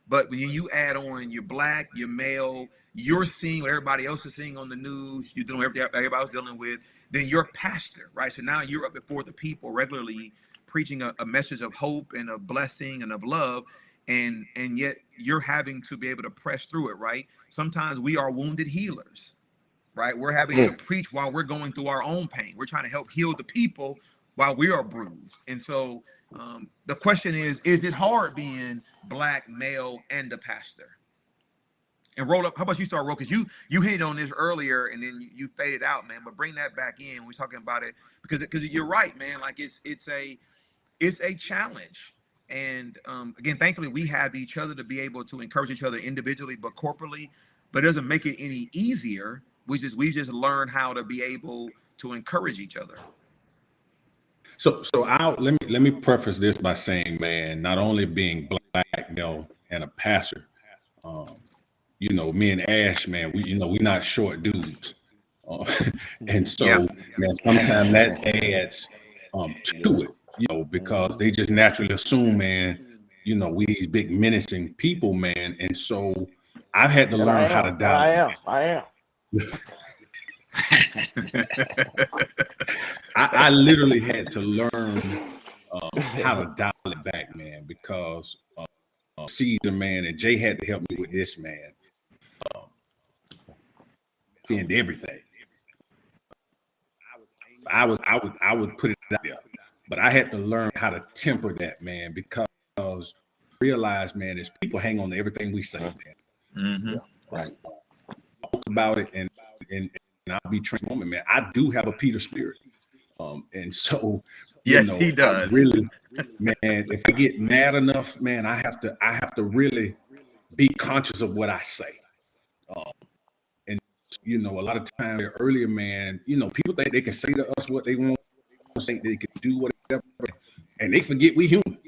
But when you add on you're Black, you're male, you're seeing what everybody else is seeing on the news, you're doing everything everybody's dealing with, then you're a pastor, right? So now you're up before the people regularly preaching a message of hope and of blessing and of love, and yet you're having to be able to press through it, right? Sometimes we are wounded healers, right? We're having to preach while we're going through our own pain. We're trying to help heal the people while we are bruised. And so the question is it hard being Black, male, and a pastor? And Roll Up, how about you start, Roll? Because you hit on this earlier and then you faded out, man. But bring that back in. We're talking about it because you're right, man. Like it's a challenge. And again, thankfully, we have each other to be able to encourage each other individually, but corporately. But it doesn't make it any easier. We just learn how to be able to encourage each other. So let me preface this by saying, man, not only being Black, male, and a pastor, me and Ash, man, we're not short dudes, and so man, sometimes that adds to it, because they just naturally assume, man, we these big menacing people, man, and so I've had to learn how to dial. I am. I literally had to learn how to dial it back, man, because Caesar, man, and Jay had to help me with this, man. And everything. I would put it out there, but I had to learn how to temper that, man, because realize, man, is people hang on to everything we say, man. Mm-hmm. Right. Talk about it, and I'll be transforming, man. I do have a Peter spirit, and so yes, he does. Really, man, if I get mad enough, man, I have to really be conscious of what I say. A lot of times earlier, man, people think they can say to us what they want to say, they can do whatever, and they forget we human.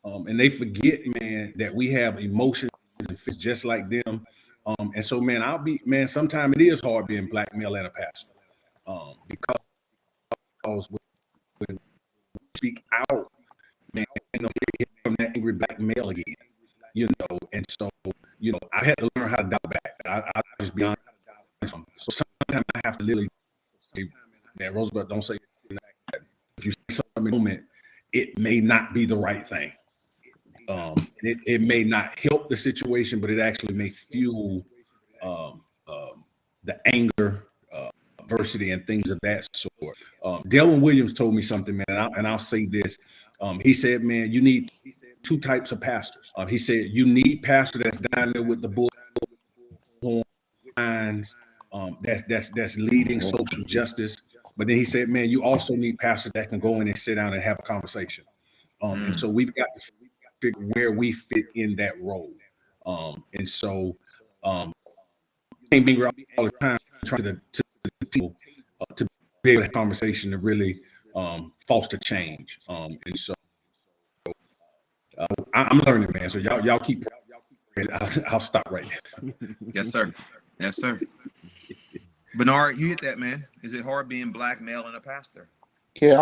And they forget, man, that we have emotions and feelings just like them. And so, man, sometimes it is hard being Black, male, and a pastor. Because when we speak out, man, here from that angry Black male again, and so, I had to learn how to dial back. I just be honest. So sometimes I have to literally say, man, Roosevelt, don't say that. If you say something in a moment it may not be the right thing. It may not help the situation, but it actually may fuel the anger, adversity, and things of that sort. Delvin Williams told me something, man, and I'll say this. He said, man, you need two types of pastors. He said you need pastor that's down there with the bullhorn lines, that's leading social justice. But then he said, man, you also need pastors that can go in and sit down and have a conversation. And so we've got to figure where we fit in that role. And so can't be around all the time trying to people to be able to have a conversation to really foster change. And so I'm learning, man. So y'all keep. I'll stop right now. Yes, sir. Yes, sir. Bernard, you hit that, man. Is it hard being black, male, and a pastor? Yeah,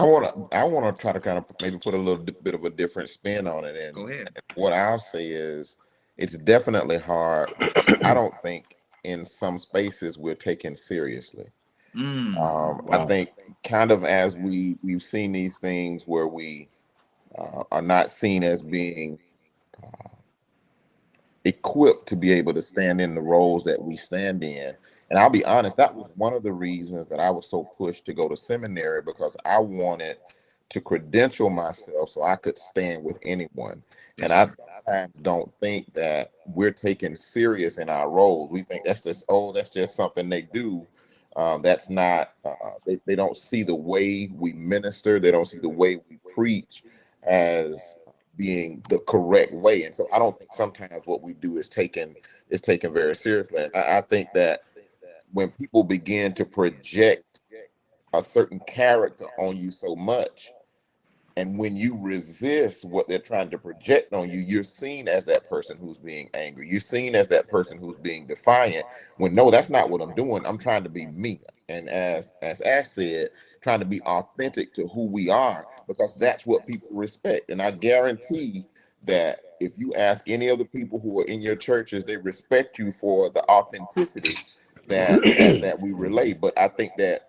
I wanna try to kind of maybe put a little bit of a different spin on it. And Go ahead. what I'll say is it's definitely hard. I don't think in some spaces we're taken seriously. I think kind of as we've seen these things where we are not seen as being equipped to be able to stand in the roles that we stand in. And I'll be honest, that was one of the reasons that I was so pushed to go to seminary, because I wanted to credential myself so I could stand with anyone. And I sometimes don't think that we're taken serious in our roles. We think that's just something they do. That's not, they don't see the way we minister. They don't see the way we preach as being the correct way. And so I don't think sometimes what we do is taken very seriously. And I think that when people begin to project a certain character on you so much, and when you resist what they're trying to project on you, you're seen as that person who's being angry. You're seen as that person who's being defiant. When no, that's not what I'm doing. I'm trying to be me. And as Ash said, trying to be authentic to who we are, because that's what people respect. And I guarantee that if you ask any of the people who are in your churches, they respect you for the authenticity that we relate. But I think that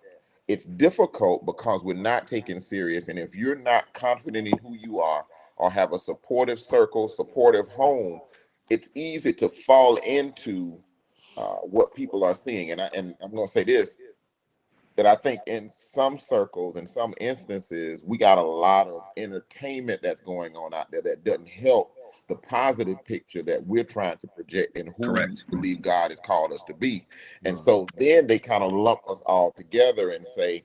it's difficult because we're not taken serious. And if you're not confident in who you are or have a supportive circle, supportive home, it's easy to fall into what people are seeing. And I'm going to say this, that I think in some circles, in some instances, we got a lot of entertainment that's going on out there that doesn't help the positive picture that we're trying to project and who we believe God has called us to be. And so then they kind of lump us all together and say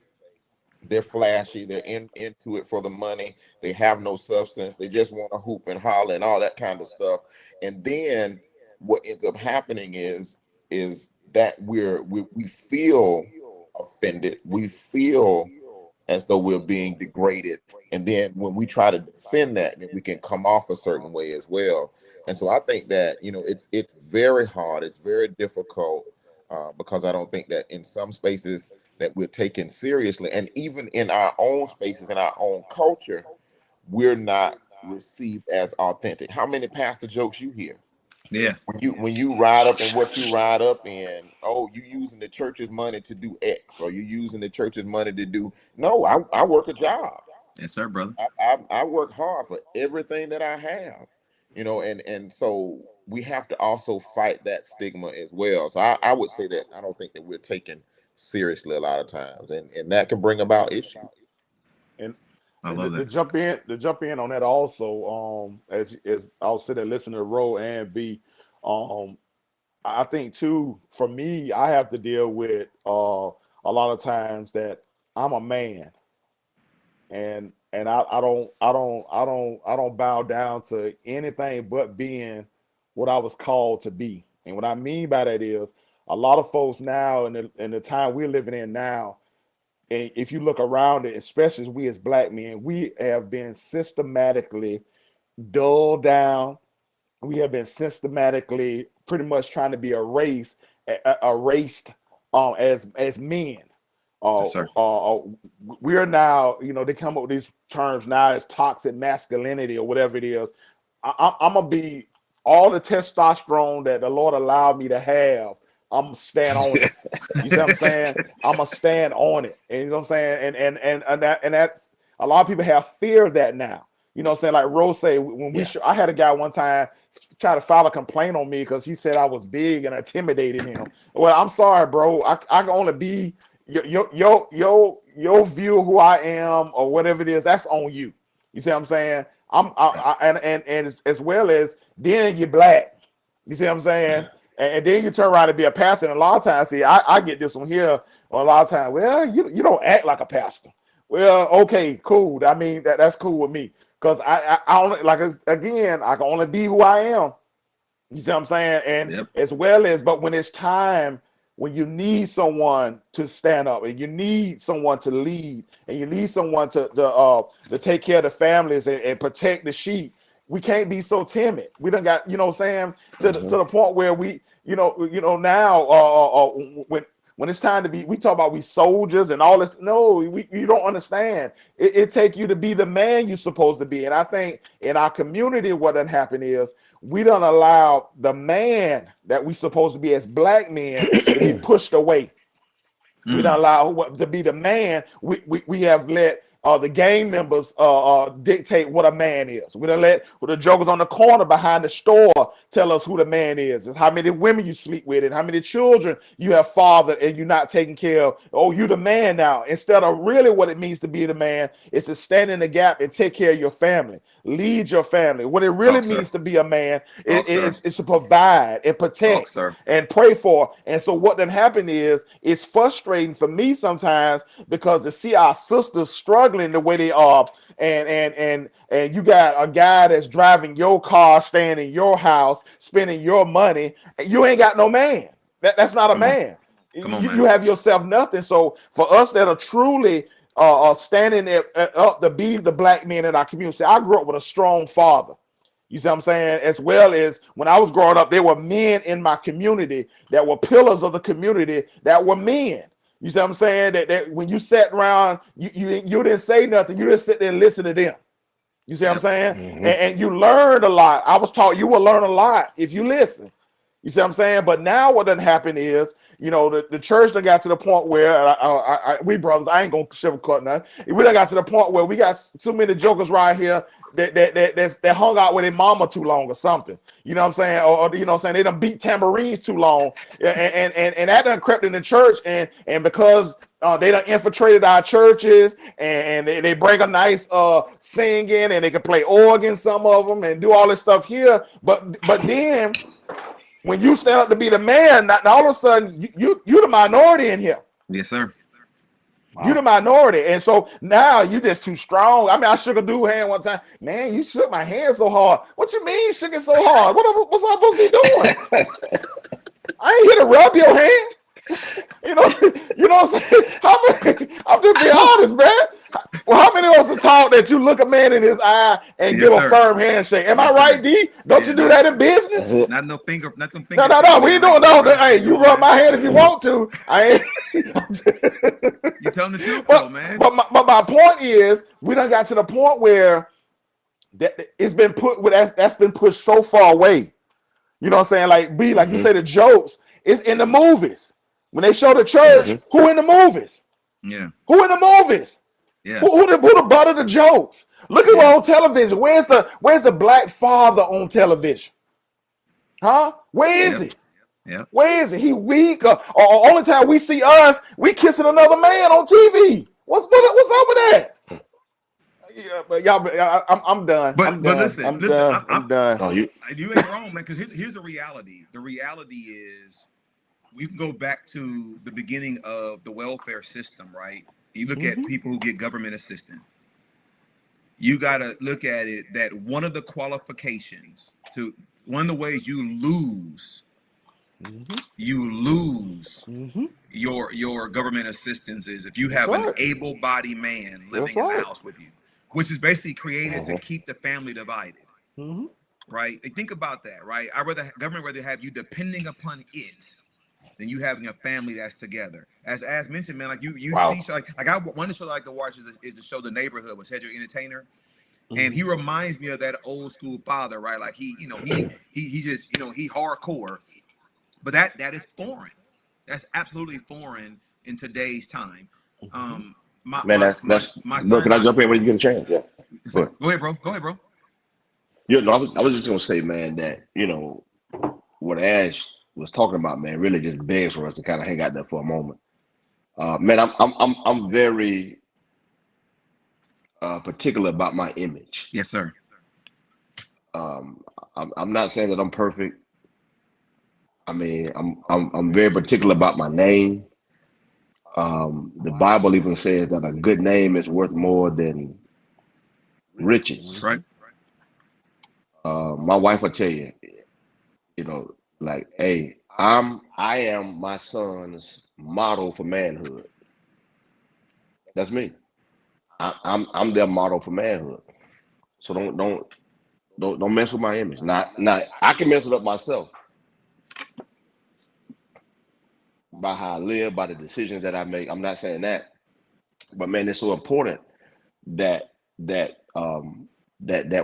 they're flashy, they're into it for the money, they have no substance, they just want to hoop and holler and all that kind of stuff. And then what ends up happening is that we feel offended, we feel as though we're being degraded. And then when we try to defend that, then we can come off a certain way as well. And so I think that, it's very hard. It's very difficult because I don't think that in some spaces that we're taken seriously. And even in our own spaces, in our own culture, we're not received as authentic. How many pastor jokes you hear? Yeah. When you ride up in what you ride up in, oh, you using the church's money to do X, or you using the church's money to do. No, I work a job. Yes, sir, brother. I work hard for everything that I have, and so we have to also fight that stigma as well. So I would say that I don't think that we're taken seriously a lot of times, and that can bring about issues. And I love that. To jump in on that also, as I was sitting there listening to Ro and B, I think too, for me, I have to deal with a lot of times that I'm a man, and I don't bow down to anything but being what I was called to be. And what I mean by that is a lot of folks now in the time we're living in now, and if you look around it, especially we as black men, we have been systematically dulled down. We have been systematically pretty much trying to be erased as men. Yes, sir. We are now, they come up with these terms now as toxic masculinity or whatever it is. I'm gonna be all the testosterone that the Lord allowed me to have. I'm gonna stand on it. You see what I'm saying? I'm gonna stand on it. And you know what I'm saying? And A lot of people have fear of that now. You know what I'm saying? Like Rose say, when we I had a guy one time try to file a complaint on me because he said I was big and intimidated him. Well, I'm sorry, bro. I can only be your view of who I am or whatever it is. That's on you. You see what I'm saying? And as well as then you're black. You see what I'm saying? And then you turn around and be a pastor. And a lot of times, see, I get this one here. Or a lot of times, well, you don't act like a pastor. Well, okay, cool. I mean, that's cool with me. Because I only, like, again, I can only be who I am. You see what I'm saying? And as well as, but when it's time, when you need someone to stand up and you need someone to lead and you need someone to take care of the families and protect the sheep, we can't be so timid. We done got, you know what I'm saying, to the point where we, now when it's time to be, we talk about we soldiers and all this. No, you don't understand. It take you to be the man you're supposed to be. And I think in our community, what done happened is we don't allow the man that we supposed to be as black men to be pushed away. We don't allow to be the man. We have let the gang members dictate what a man is. We don't let the jokers on the corner behind the store tell us who the man is. It's how many women you sleep with and how many children you have fathered and you're not taking care of. Oh, you the man now. Instead of really what it means to be the man is to stand in the gap and take care of your family, lead your family. What it really means to be a man is to provide and protect and pray for. And so what then happened is it's frustrating for me sometimes because to see our sisters struggling the way they are, and you got a guy that's driving your car, staying in your house, spending your money, and you ain't got no man. That's not a man. You have yourself nothing. So for us that are truly standing up to be the black men in our community, I grew up with a strong father. You see what I'm saying? As well as when I was growing up, there were men in my community that were pillars of the community that were men. You see what I'm saying? That when you sat around, you didn't say nothing. You just sit there and listen to them. You see what I'm saying? And you learned a lot. I was taught you will learn a lot if you listen. You see what I'm saying? But now what done happened is, the church done got to the point where we brothers, I ain't gonna sugarcoat nothing. We done got to the point where we got too many jokers right here that hung out with their mama too long or something. You know what I'm saying? Or you know what I'm saying? They done beat tambourines too long. And that done crept in the church. And because they done infiltrated our churches and they bring a nice singing and they can play organ, some of them, and do all this stuff here. But then when you stand up to be the man, now all of a sudden you the minority in here. Yes, sir. Wow. You the minority, and so now you just too strong. I mean, I shook a dude's hand one time. Man, you shook my hand so hard. What you mean shook it so hard? What's I supposed to be doing? I ain't here to rub your hand. You know what I'm saying? I'm just being honest, man. Well, how many of us are taught that you look a man in his eye and give a firm handshake? Am I right, D? Don't you do that in business? Not no finger. No. We ain't doing no. Hey, you rub my hand if you want to. I ain't. You telling the truth, though, man. But my point is, we done got to the point where that it's been that's been pushed so far away. You know what I'm saying? Like you say, the jokes is in the movies. When they show the church, who in the movies? Yeah. Who in the movies? Yeah. Who the butt of the jokes? Look at on television. Where's the black father on television? Huh? Where is he? Yeah. Where is he? He weak? Or only time we see us, we kissing another man on TV. What's up with that? Yeah, but y'all, I'm done. But listen, I'm done. Oh, you ain't wrong, man. Because here's the reality. The reality is, we can go back to the beginning of the welfare system, right? You look at people who get government assistance. You got to look at it that one of the qualifications to one of the ways you lose your government assistance is if you have an able-bodied man living in the house with you, which is basically created to keep the family divided. Right? Think about that, right? Government rather have you depending upon it than you having a family that's together. As mentioned, man, like you see, like I one show I like to watch is the show The Neighborhood with Cedric Entertainer, and he reminds me of that old school father, right? Like he just he hardcore, but that is foreign. That's absolutely foreign in today's time. Man, that's my bro. son Can I and jump in when you get a chance? Yeah. Go ahead. Go ahead, bro. Go ahead, bro. You know, I was just gonna say, man, that what Ash was talking about, man, really just begs for us to kind of hang out there for a moment. Man, I'm very particular about my image. Yes, sir. I'm not saying that I'm perfect. I mean, I'm very particular about my name. The Bible even says that a good name is worth more than riches. That's right. My wife will tell you, like, hey, I am my son's model for manhood. That's me. I'm their model for manhood. So don't mess with my image. Now I can mess it up myself by how I live, by the decisions that I make. I'm not saying that, but man, it's so important that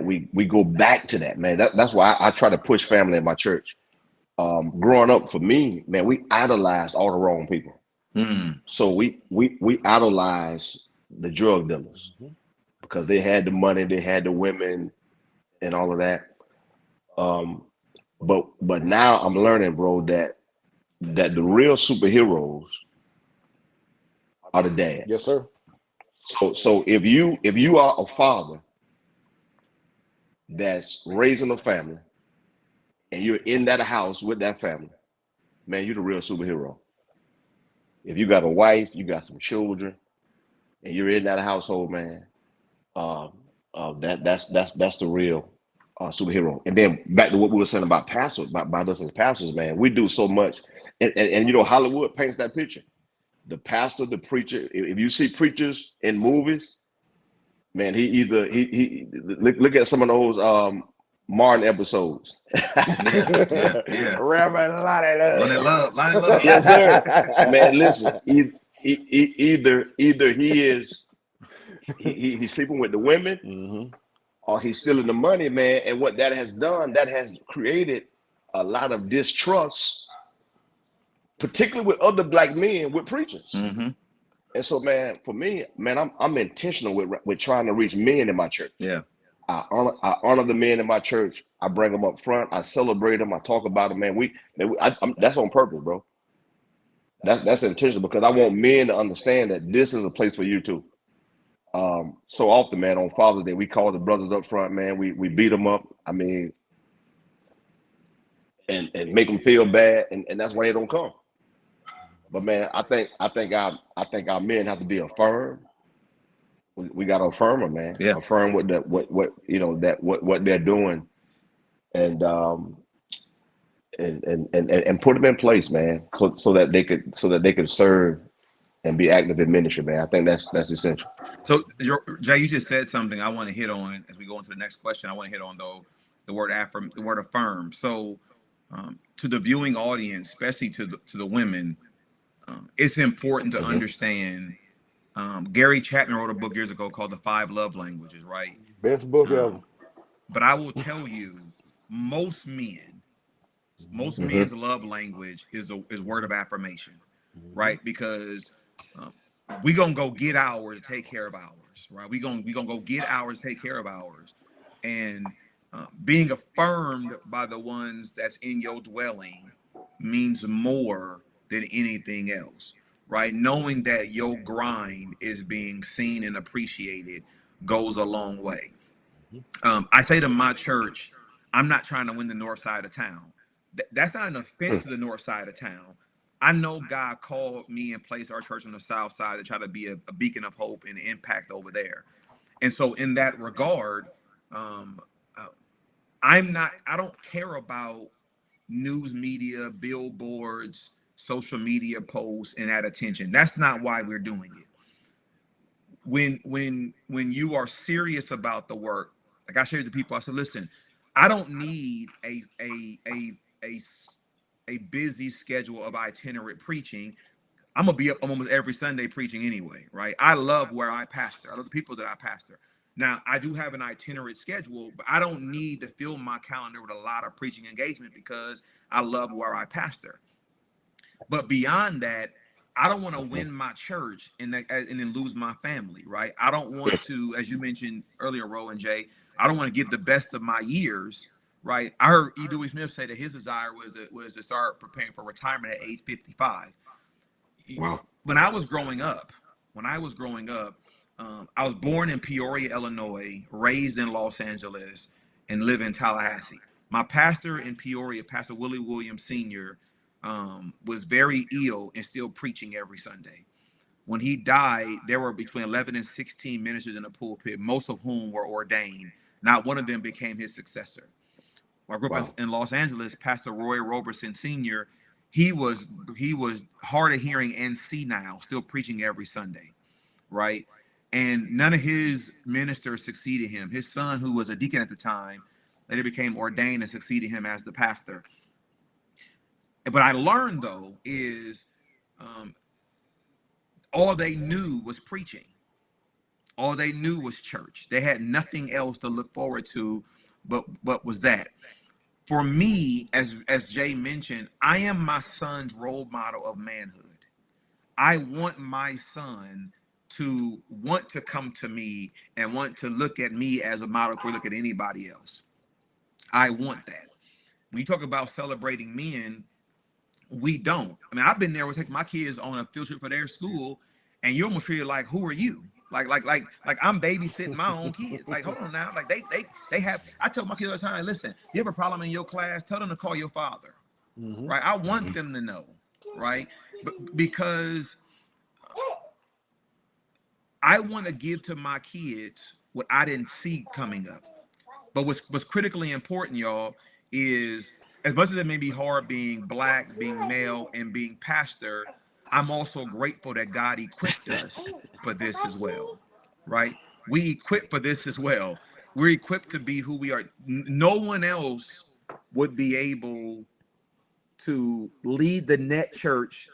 we go back to that, man. That's why I try to push family in my church. Growing up for me, man, we idolized all the wrong people. So we idolized the drug dealers because they had the money, they had the women, and all of that. But now I'm learning, bro, that the real superheroes are the dads. Yes, sir. So if you are a father that's raising a family and you're in that house with that family, man, you're the real superhero. If you got a wife, you got some children, and you're in that household, man, that's the real superhero. And then back to what we were saying about pastors, about us as pastors, man, we do so much, and Hollywood paints that picture. The pastor, the preacher. If you see preachers in movies, man, he look at some of those Martin episodes. Yeah. Reverend Lonnie Love. Lonnie Love. Yes, sir. Man, listen. Either he's sleeping with the women, or he's stealing the money, man. And what that has done, that has created a lot of distrust, particularly with other black men with preachers. And so, man, for me, man, I'm intentional with trying to reach men in my church. Yeah. I honor the men in my church. I bring them up front. I celebrate them. I talk about them, man. That's on purpose, bro. That's intentional because I want men to understand that this is a place for you too. So often, man, on Father's Day, we call the brothers up front, man. We beat them up. I mean, and make them feel bad, and that's why they don't come. But man, I think our men have to be affirmed. We got to affirm them, man. Yeah. Affirm what they're doing, and put them in place, man, so that they could serve and be active in ministry, man. I think that's essential. So Jay, you just said something I want to hit on as we go into the next question. I want to hit on the word affirm. So to the viewing audience, especially to the women, it's important to understand. Gary Chapman wrote a book years ago called The 5 Love Languages, right? Best book ever. But I will tell you, most men's love language is word of affirmation, right? Because we gonna go get ours, take care of ours, right? We gonna go get ours, take care of ours, and being affirmed by the ones that's in your dwelling means more than anything else, right? Knowing that your grind is being seen and appreciated goes a long way. I say to my church, I'm not trying to win the north side of town. That's not an offense to the north side of town. I know God called me and placed our church on the south side to try to be a beacon of hope and impact over there. And so in that regard, I don't care about news media, billboards, social media posts, and that attention. That's not why we're doing it. When you are serious about the work, like I shared with people, I said, listen, I don't need a busy schedule of itinerant preaching. I'm gonna be up almost every Sunday preaching anyway, right? I love where I pastor. I love the people that I pastor. Now, I do have an itinerant schedule, but I don't need to fill my calendar with a lot of preaching engagement because I love where I pastor. But beyond that, I don't want to win my church and then lose my family, right? I don't want to, as you mentioned earlier, Ro and Jay, I don't want to give the best of my years, right? I heard E. Dewey Smith say that his desire was to start preparing for retirement at age 55. Wow. When I was growing up, I was born in Peoria, Illinois, raised in Los Angeles, and live in Tallahassee. My pastor in Peoria, Pastor Willie Williams Sr., was very ill and still preaching every Sunday. When he died, there were between 11 and 16 ministers in the pulpit, most of whom were ordained. Not one of them became his successor. When I grew up in Los Angeles, Pastor Roy Roberson Sr., he was hard of hearing and senile, still preaching every Sunday, right? And none of his ministers succeeded him. His son, who was a deacon at the time, later became ordained and succeeded him as the pastor. What I learned, though, is all they knew was preaching. All they knew was church. They had nothing else to look forward to but was that. For me, as Jay mentioned, I am my son's role model of manhood. I want my son to want to come to me and want to look at me as a model before look at anybody else. I want that. When you talk about celebrating men, we don't. I mean, I've been there with taking my kids on a field trip for their school, and you almost feel like, who are you? Like I'm babysitting my own kids. Like, hold on now. Like they have. I tell my kids all the time, listen, you have a problem in your class, tell them to call your father. Right? I want them to know, right? But because I want to give to my kids what I didn't see coming up. But what's critically important, y'all, is as much as it may be hard being black, being male, and being pastor, I'm also grateful that God equipped us for this as well, right? We equipped for this as well. We're equipped to be who we are. No one else would be able to lead the Net Church,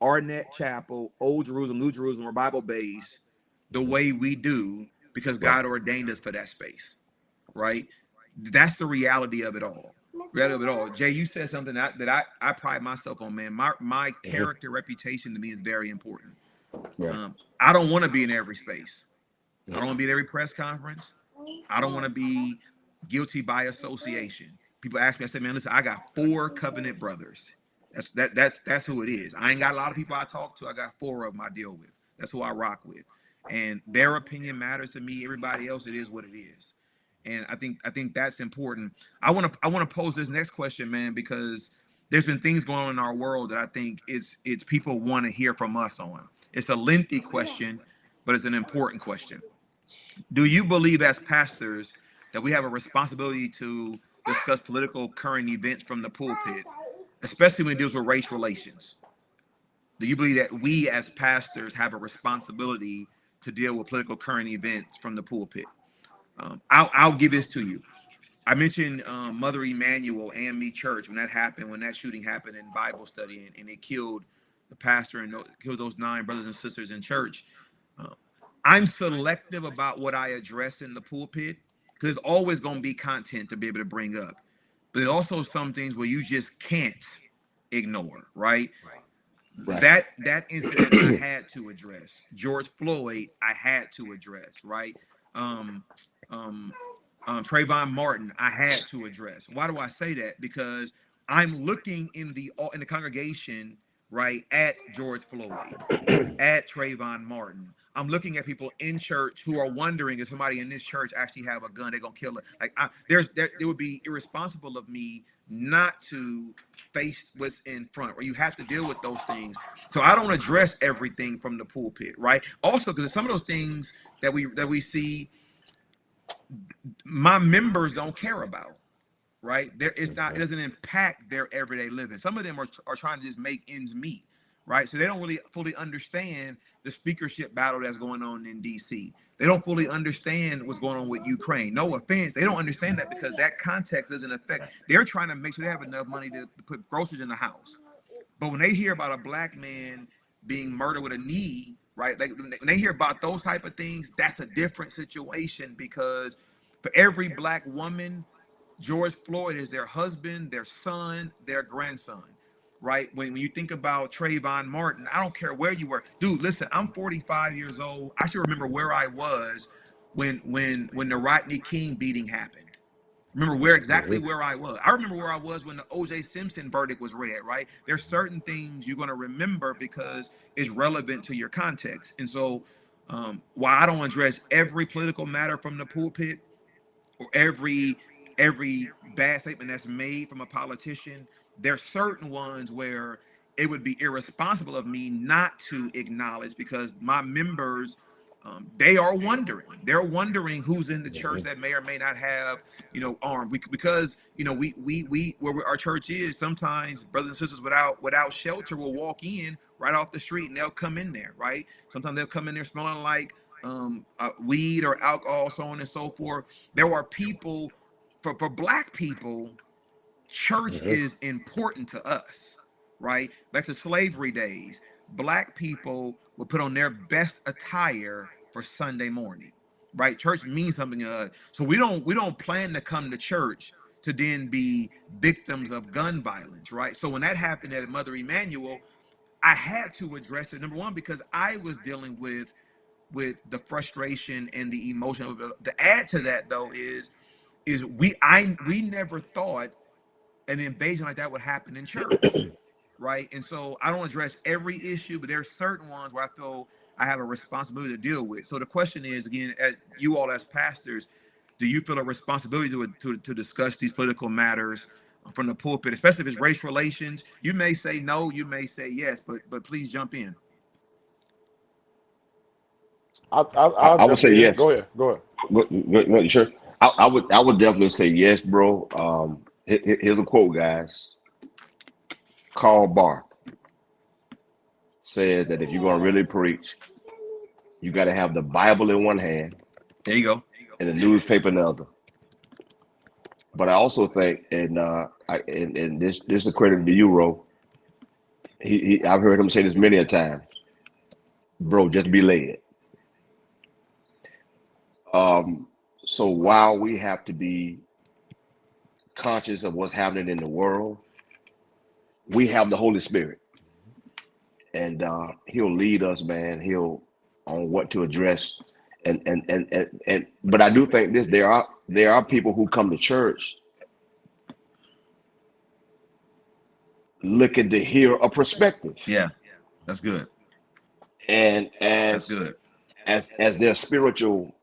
our Net Chapel, Old Jerusalem, New Jerusalem, or Bible Base the way we do because God ordained us for that space, right? That's the reality of it all. Jay, you said something that I pride myself on, man. My character reputation to me is very important. I don't want to be in every space. I don't want to be at every press conference. I don't want to be guilty by association. People ask me, I say, man, listen, I got 4 covenant brothers. That's who it is. I ain't got a lot of people I talk to. I got 4 of them I deal with. That's who I rock with. And their opinion matters to me. Everybody else, it is what it is. And I think that's important. I want to pose this next question, man, because there's been things going on in our world that I think it's people want to hear from us on. It's a lengthy question, but it's an important question. Do you believe as pastors that we have a responsibility to discuss political current events from the pulpit, especially when it deals with race relations? Do you believe that we as pastors have a responsibility to deal with political current events from the pulpit? I'll give this to you. I mentioned Mother Emanuel and Me Church when that shooting happened in Bible study, and it killed the pastor and killed those 9 brothers and sisters in church. I'm selective about what I address in the pulpit because there's always going to be content to be able to bring up. But there's also some things where you just can't ignore, right? That incident I had to address. George Floyd, I had to address, right? Trayvon Martin, I had to address. Why do I say that? Because I'm looking in the congregation, right, at George Floyd, at Trayvon Martin. I'm looking at people in church who are wondering if somebody in this church actually have a gun, they're gonna kill it. Like it would be irresponsible of me not to face what's in front, or you have to deal with those things. So I don't address everything from the pulpit, right? Also, because some of those things that we see, my members don't care about, right? It doesn't impact their everyday living. Some of them are trying to just make ends meet, right? So they don't really fully understand the speakership battle that's going on in DC. They don't fully understand what's going on with Ukraine. No offense, they don't understand that because that context doesn't affect. They're trying to make sure they have enough money to put groceries in the house. But when they hear about a black man being murdered with a knee, right? Like when they hear about those type of things, that's a different situation because for every black woman, George Floyd is their husband, their son, their grandson, right? When you think about Trayvon Martin, I don't care where you were. Dude, listen, I'm 45 years old. I should remember where I was when the Rodney King beating happened. Remember where I was. I remember where I was when the O.J. Simpson verdict was read, right? There's certain things you're going to remember because it's relevant to your context. And so while I don't address every political matter from the pulpit or every bad statement that's made from a politician, there's certain ones where it would be irresponsible of me not to acknowledge, because my members, they are wondering. They're wondering who's in the church that may or may not have, armed. Because where our church is, sometimes brothers and sisters without shelter will walk in right off the street and they'll come in there, right? Sometimes they'll come in there smelling like weed or alcohol, so on and so forth. There are people, for Black people, church is important to us, right? Back to slavery days, Black people would put on their best attire for Sunday morning, right? Church means something to us. So we don't plan to come to church to then be victims of gun violence, right? So when that happened at Mother Emanuel, I had to address it, number one, because I was dealing with the frustration and the emotion. To add to that, though, is we never thought an invasion like that would happen in church, right? And so I don't address every issue, but there's certain ones where I feel I have a responsibility to deal with. So the question is, again, as you all as pastors, do you feel a responsibility to discuss these political matters from the pulpit, especially if it's race relations? You may say no, you may say yes, but please jump in. I would say yes. Go ahead. What, sure. I would definitely say yes, bro. Here's a quote, guys. Karl Barth says that if you're going to really preach, you got to have the Bible in one hand. There you go. And the newspaper in the other. But I also think, and this is a credit to you, Ro. I've heard him say this many a time. Bro, just be led. So while we have to be conscious of what's happening in the world, we have the Holy Spirit, and he'll lead us, man. He'll on what to address, and but I do think this: there are people who come to church looking to hear a perspective. Yeah, that's good. And that's good. As their spiritual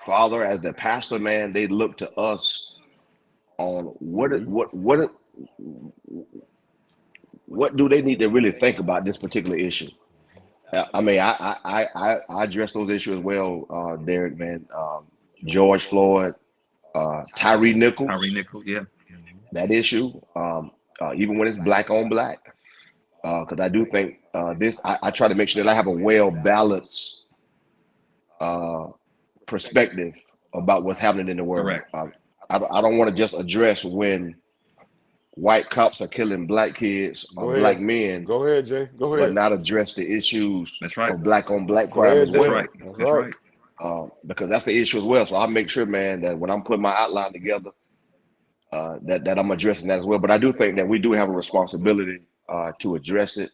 father, as their pastor, man, they look to us on what do they need to really think about this particular issue. I mean, I address those issues as well, Derek, man. George Floyd, Tyree Nichols, yeah, that issue. Even when it's black on black, because I do think I try to make sure that I have a well balanced perspective about what's happening in the world. Correct. I don't want to just address when white cops are killing black kids or black men. Go ahead, Jay. Go ahead. But not address the issues That's right. of black on black crime as well. That's right. That's right. Because that's the issue as well. So I'll make sure, man, that when I'm putting my outline together, that I'm addressing that as well. But I do think that we do have a responsibility to address it,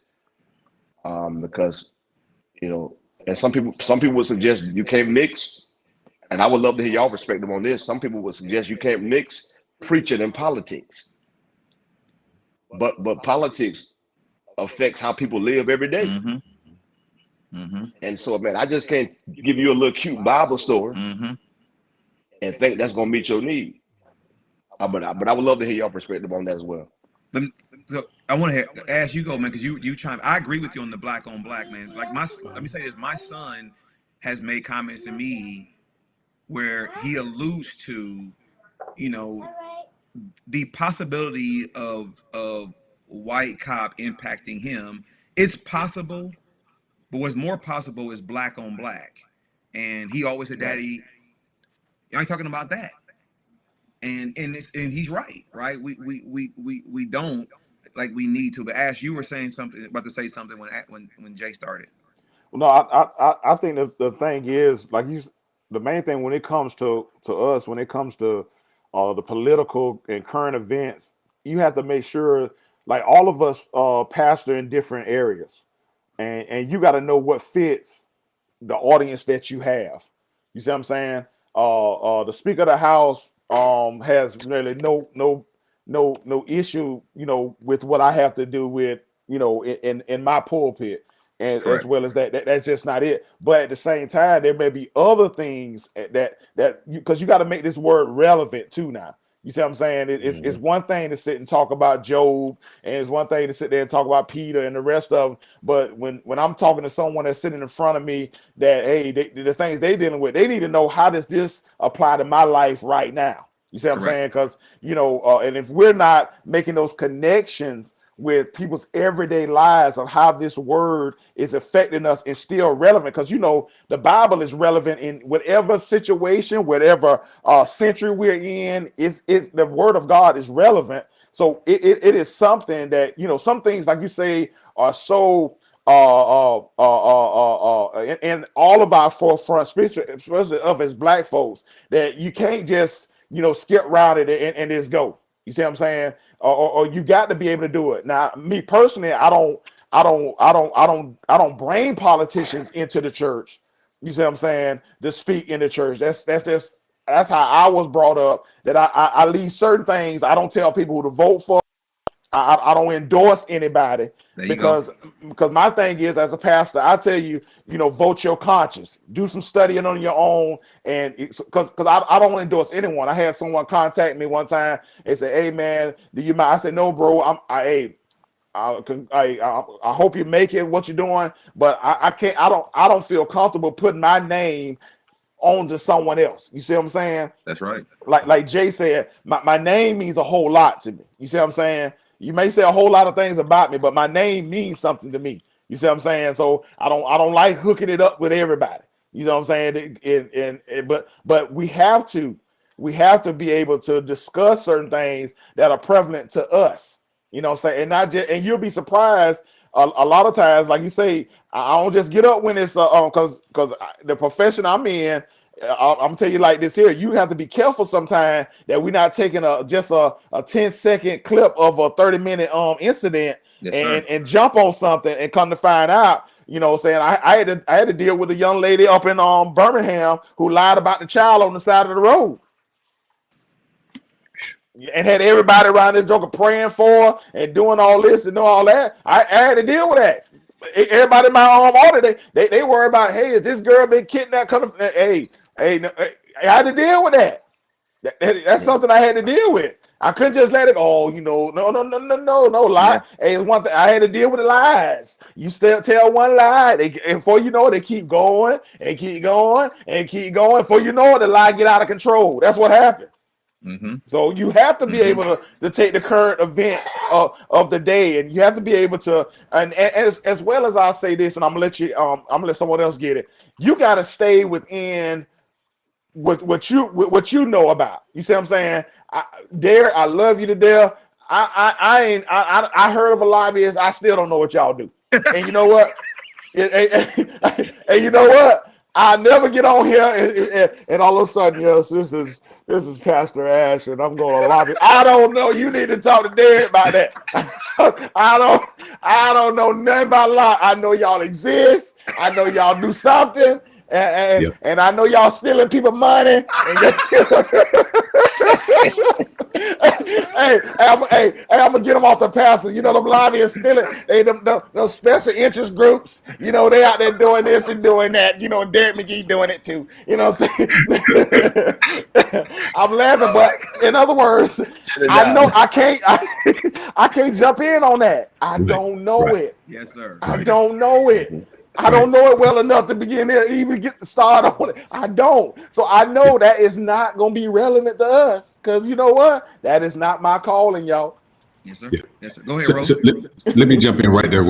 because and some people would suggest you can't mix, and I would love to hear y'all perspective on this. Some people would suggest you can't mix preaching and politics, but politics affects how people live every day. And so, man, I just can't give you a little cute Bible story and think that's gonna meet your need. But I would love to hear your perspective on that as well. So I want to ask you, man, because you chime. I agree with you on the black on black, man. Like let me say this: my son has made comments to me where he alludes to, the possibility of white cop impacting him. It's possible, but what's more possible is black on black. And he always said, "Daddy, I ain't talking about that." And he's right. We don't like we need to. But Ash, you were saying something, about to say something when Jay started. Well, no, I think the thing is, like the main thing when it comes to us, when it comes to the political and current events, you have to make sure, like all of us pastor in different areas, and you got to know what fits the audience that you have. You see what I'm saying? The Speaker of the House has really no issue, with what I have to do with, in my pulpit, and Correct. as well as that's just not it. But at the same time, there may be other things that because you got to make this word relevant too now. You see what I'm saying? It's one thing to sit and talk about Job, and it's one thing to sit there and talk about Peter and the rest of them. But when I'm talking to someone that's sitting in front of me, that hey, the things they dealing with, they need to know, how does this apply to my life right now? You see what I'm saying? Because and if we're not making those connections with people's everyday lives of how this word is affecting us, is still relevant, because the Bible is relevant in whatever situation, whatever century we're in. It's the word of God is relevant. So it is something that some things, like you say, are so in all of our forefront, especially of as Black folks, that you can't just skip around it and just go. You see what I'm saying? Or you got to be able to do it. Now, me personally, I don't bring politicians into the church. You see what I'm saying? To speak in the church. That's how I was brought up. That I leave certain things. I don't tell people who to vote for. I don't endorse anybody, because my thing is, as a pastor, I tell you, vote your conscience, do some studying on your own, and because I don't endorse anyone. I had someone contact me one time and say, "Hey man, do you mind?" I said, "No, bro. I hope you make it what you're doing, but I can't. I don't feel comfortable putting my name on to someone else." You see what I'm saying? That's right. Like Jay said, my name means a whole lot to me. You see what I'm saying? You may say a whole lot of things about me, but my name means something to me. You see what I'm saying? So I don't like hooking it up with everybody. You know what I'm saying? But we have to be able to discuss certain things that are prevalent to us. You know what I'm saying? And not just, and you'll be surprised a lot of times, like you say, I don't just get up when it's because the profession I'm in. I'm gonna tell you like this here. You have to be careful sometimes that we're not taking just a 10-second clip of a 30-minute incident and jump on something and come to find out. Saying I had to deal with a young lady up in Birmingham who lied about the child on the side of the road, and had everybody around this joker praying for her and doing all this and doing all that. I had to deal with that. Everybody in my audit, they worry about, hey, is this girl been kidnapped? Hey, I had to deal with that. That's something I had to deal with. I couldn't just let it. Oh, no lie. Yeah. Hey, it's one thing I had to deal with the lies. You still tell one lie, and before you know it, they keep going and keep going and keep going. Before you know it, the lie get out of control. That's what happened. Mm-hmm. So you have to be able to take the current events of the day, and you have to be able to, and as well as I'll say this, and I'm gonna let someone else get it. You got to stay within what you know about. You see what I'm saying? I love you to death. I heard of a lobbyist. I still don't know what y'all do. And you know what? And you know what? I never get on here and all of a sudden, yes, this is Pastor Ash, and I'm going to lobby. I don't know. You need to talk to Derek about that. I don't know nothing about law. I know y'all exist. I know y'all do something, and I know y'all stealing people money. Hey, I'm gonna get them off the pastor. The lobbyists stealing. They those special interest groups. They out there doing this and doing that. Derek McGee doing it too. What I'm saying? I'm laughing, but in other words, I know I can't jump in on that. I don't know it. Yes, sir. I don't know it. I don't know it well enough to begin there, even get the start on it. I don't. So I know that is not going to be relevant to us, because you know what? That is not my calling, y'all. Yes, sir. Yeah. Yes, sir. Go ahead, Rose. So let me jump in right there.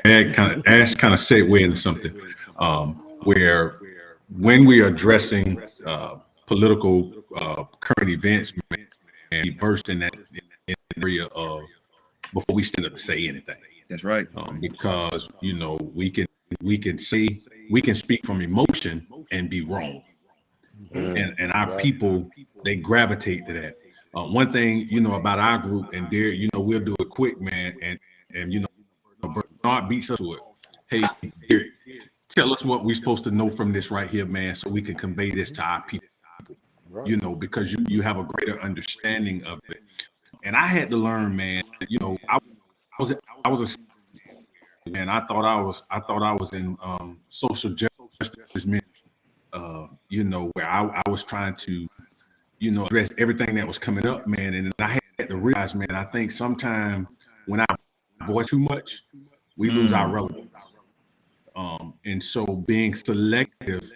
Ash kind of segue into something where when we are addressing political current events, and be versed in that area of before we stand up to say anything. That's right. Because we can speak from emotion and be wrong. and our people, they gravitate to that. One thing, about our group, and there, we'll do it quick, man, and Bernard beats us to it. Hey, Derek, tell us what we're supposed to know from this right here, man, so we can convey this to our people. Right. Because you have a greater understanding of it. And I had to learn, man. I was a man. I thought I was in social justice, where I was trying to, address everything that was coming up, man. And I had to realize, man, I think sometimes when I voice too much, we lose our relevance. And so being selective,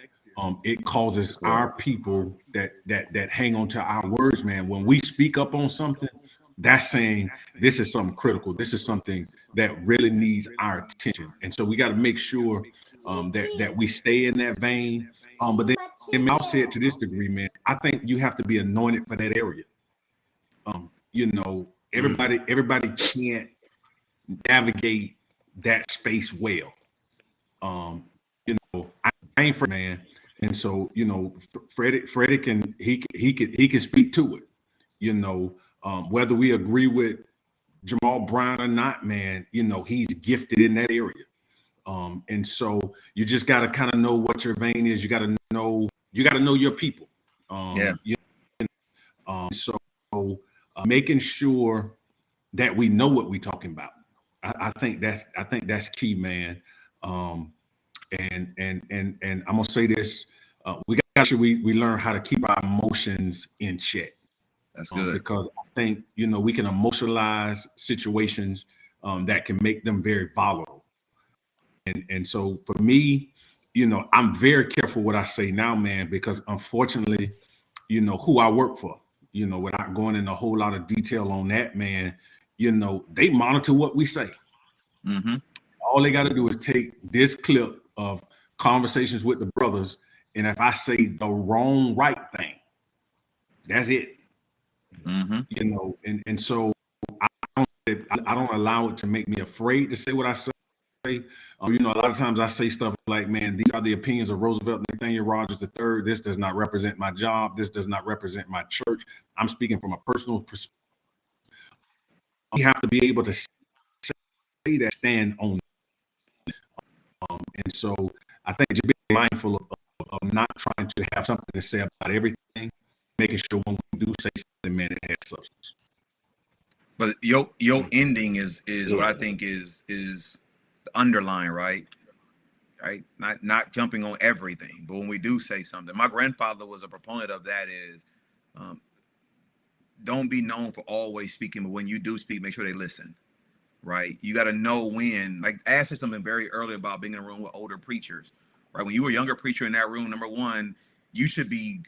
it causes our people that hang on to our words, man. When we speak up on something, that's saying this is something critical. This is something that really needs our attention. And so we got to make sure that we stay in that vein. But then I'll say it to this degree, man. I think you have to be anointed for that area. Everybody can't navigate that space well. I ain't for man, and so Freddie can speak to it. Whether we agree with Jamal Brown or not, man, he's gifted in that area. And so you just got to kind of know what your vein is. You got to know your people. So making sure that we know what we're talking about. I think that's key, man. And I'm gonna say this: we got to make sure we learn how to keep our emotions in check. That's good. Because I think we can emotionalize situations that can make them very volatile. And so for me, I'm very careful what I say now, man, because unfortunately, who I work for, without going into a whole lot of detail on that, man, they monitor what we say. Mm-hmm. All they got to do is take this clip of conversations with the brothers, and if I say the right thing, that's it. Mm-hmm. And so I don't allow it to make me afraid to say what I say. A lot of times I say stuff like, man, these are the opinions of Roosevelt Nathaniel Rogers III. This does not represent my job. This does not represent my church. I'm speaking from a personal perspective. You have to be able to say that, stand on it. And so I think just being mindful of not trying to have something to say about everything, making sure when we do say something, man, it has substance. But your ending is what I think is the underline, right? Not jumping on everything, but when we do say something, my grandfather was a proponent of that. Is don't be known for always speaking, but when you do speak, make sure they listen. Right? You got to know when. Like, I said something very early about being in a room with older preachers. Right? When you were a younger preacher in that room, number one, you should be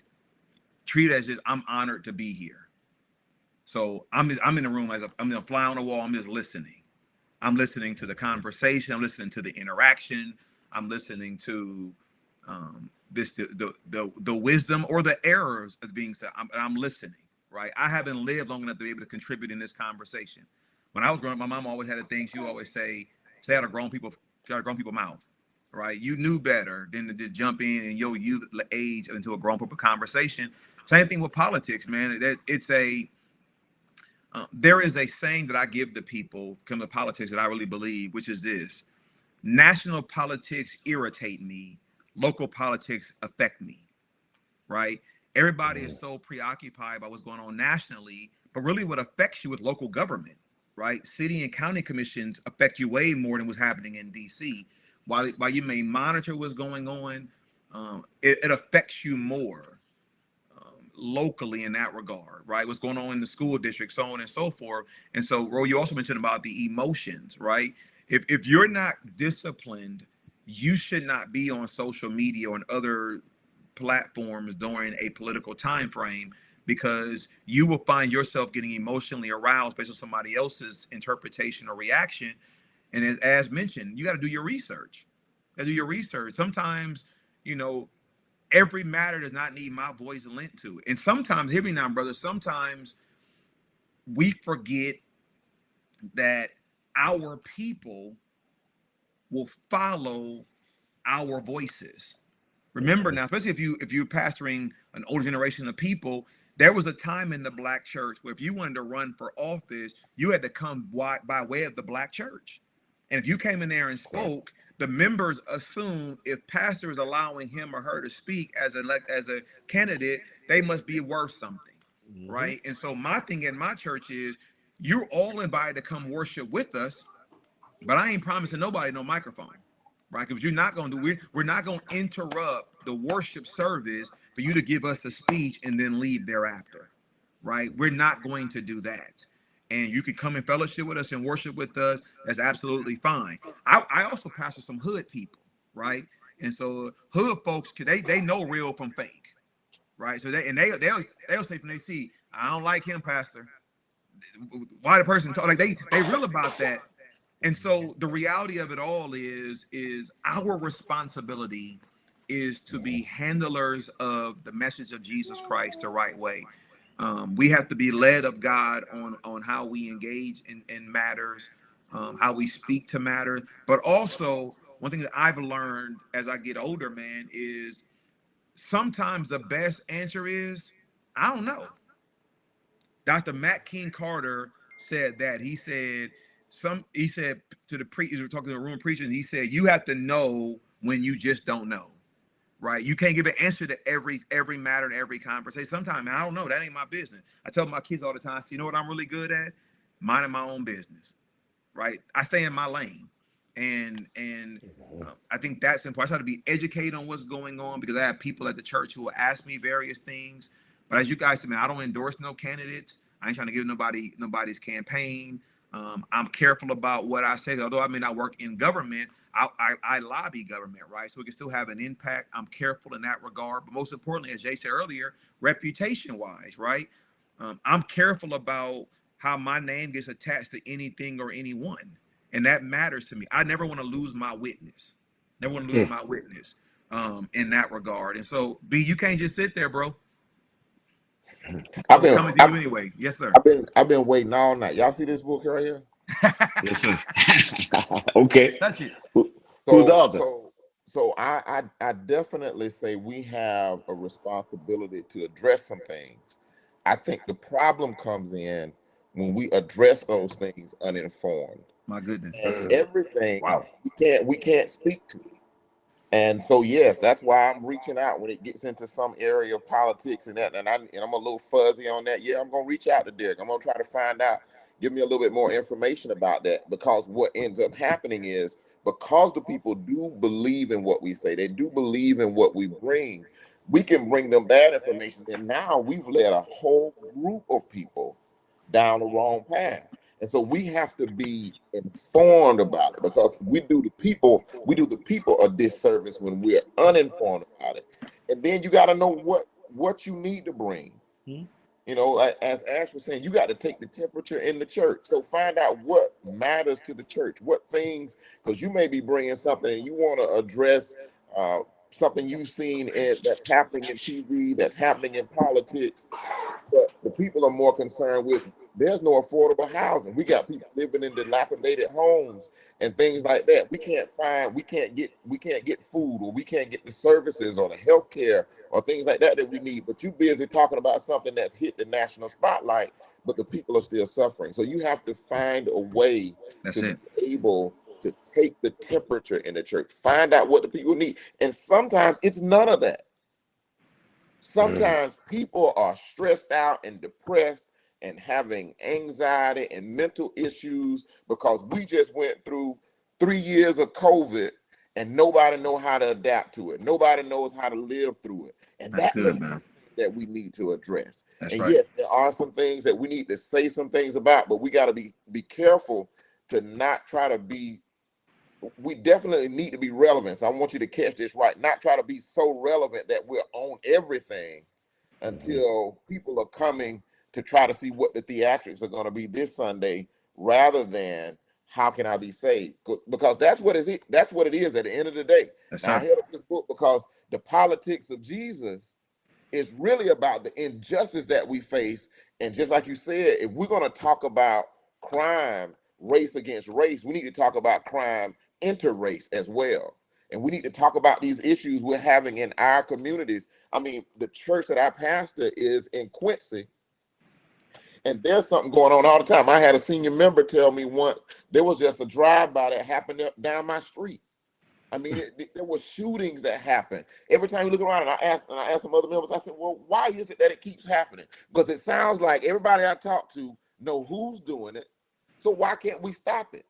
treated as if I'm honored to be here. So I'm in the room I'm a fly on the wall. I'm just listening. I'm listening to the conversation. I'm listening to the interaction. I'm listening to the wisdom or the errors that's being said. I'm listening. Right? I haven't lived long enough to be able to contribute in this conversation. When I was growing up, my mom always had a thing. She would always say out of grown people mouth, right? You knew better than to just jump in and your youth age into a grown people conversation. Same thing with politics, man. There is a saying that I give the people come to politics that I really believe, which is this: national politics irritate me, local politics affect me, right? Everybody is so preoccupied by what's going on nationally, but really what affects you is local government. Right, city and county commissions affect you way more than what's happening in D.C. While you may monitor what's going on, it affects you more locally in that regard. Right, what's going on in the school district, so on and so forth. And so, Ro, you also mentioned about the emotions. Right, if you're not disciplined, you should not be on social media or on other platforms during a political time frame, because you will find yourself getting emotionally aroused based on somebody else's interpretation or reaction. And as mentioned, you got to do your research. Sometimes, every matter does not need my voice lent to. And sometimes, hear me now, brother, sometimes we forget that our people will follow our voices. Remember now, especially if you're pastoring an older generation of people, there was a time in the black church where if you wanted to run for office, you had to come by way of the black church. And if you came in there and spoke, the members assume if pastor is allowing him or her to speak as a candidate, they must be worth something, right? And so my thing in my church is you're all invited to come worship with us, but I ain't promising nobody no microphone, right? Because you're not going to we're not going to interrupt the worship service for you to give us a speech and then leave thereafter, right? We're not going to do that. And you can come and fellowship with us and worship with us. That's absolutely fine. I also pastor some hood people, right? And so hood folks, they know real from fake, right? So they'll say when they see, I don't like him, pastor. Why the person talk like they real about that. And so the reality of it all is our responsibility is to be handlers of the message of Jesus Christ the right way. We have to be led of God on how we engage in matters, how we speak to matters. But also, one thing that I've learned as I get older, man, is sometimes the best answer is, I don't know. Dr. Matt King Carter said that. He said to the preachers, we were talking to the room preachers, he said, you have to know when you just don't know. Right, you can't give an answer to every matter and every conversation. Sometimes I don't know. That ain't my business. I tell my kids all the time. So you know what I'm really good at? Minding my own business. Right, I stay in my lane, and I think that's important. I try to be educated on what's going on because I have people at the church who will ask me various things. But as you guys said, man, I don't endorse no candidates. I ain't trying to give nobody's campaign. I'm careful about what I say. Although I may not work in government, I lobby government, right? So we can still have an impact. I'm careful in that regard. But most importantly, as Jay said earlier, reputation-wise, right? I'm careful about how my name gets attached to anything or anyone. And that matters to me. I never want to lose my witness. Never want to lose my witness in that regard. And so, B, you can't just sit there, bro. I've been Coming to you anyway. Yes, sir. I've been waiting all night. Y'all see this book right here? Yes, sir. Okay. Touch it. Who's the author? So I definitely say we have a responsibility to address some things. I think the problem comes in when we address those things uninformed. My goodness. And everything Wow. we can't speak to. And so yes, that's why I'm reaching out when it gets into some area of politics and that. And I'm a little fuzzy on that. Yeah, I'm gonna reach out to Derek. I'm gonna try to find out, give me a little bit more information about that, because what ends up happening is because the people do believe in what we say, they do believe in what we bring, we can bring them bad information. And now we've led a whole group of people down the wrong path. And so we have to be informed about it, because we do the people a disservice when we're uninformed about it. And then you got to know what you need to bring. You know, as Ash was saying, you got to take the temperature in the church. So find out what matters to the church, what things, because you may be bringing something and you want to address something you've seen that's happening in TV, that's happening in politics. But the people are more concerned with, there's no affordable housing. We got people living in dilapidated homes and things like that. We can't get food, or we can't get the services or the health care or things like that we need. But you're busy talking about something that's hit the national spotlight, but the people are still suffering. So you have to find a way be able to take the temperature in the church, find out what the people need. And sometimes it's none of that. Sometimes people are stressed out and depressed and having anxiety and mental issues because we just went through 3 years of COVID and nobody knows how to adapt to it. Nobody knows how to live through it. And that's good, man, that we need to address. That's right. Yes, there are some things that we need to say some things about, but we got to be careful to not try to be, we definitely need to be relevant. So I want you to catch this right. Not try to be so relevant that we're on everything until people are coming to try to see what the theatrics are going to be this Sunday, rather than how can I be saved? Because that's what it is at the end of the day. Now, I held up this book because the politics of Jesus is really about the injustice that we face. And just like you said, if we're going to talk about crime, race against race, we need to talk about crime interrace as well. And we need to talk about these issues we're having in our communities. I mean, the church that I pastor is in Quincy, and there's something going on all the time. I had a senior member tell me once there was just a drive-by that happened down my street. I mean, there were shootings that happened. Every time you look around, and I asked some other members, I said, well, why is it that it keeps happening? Because it sounds like everybody I talk to know who's doing it. So why can't we stop it?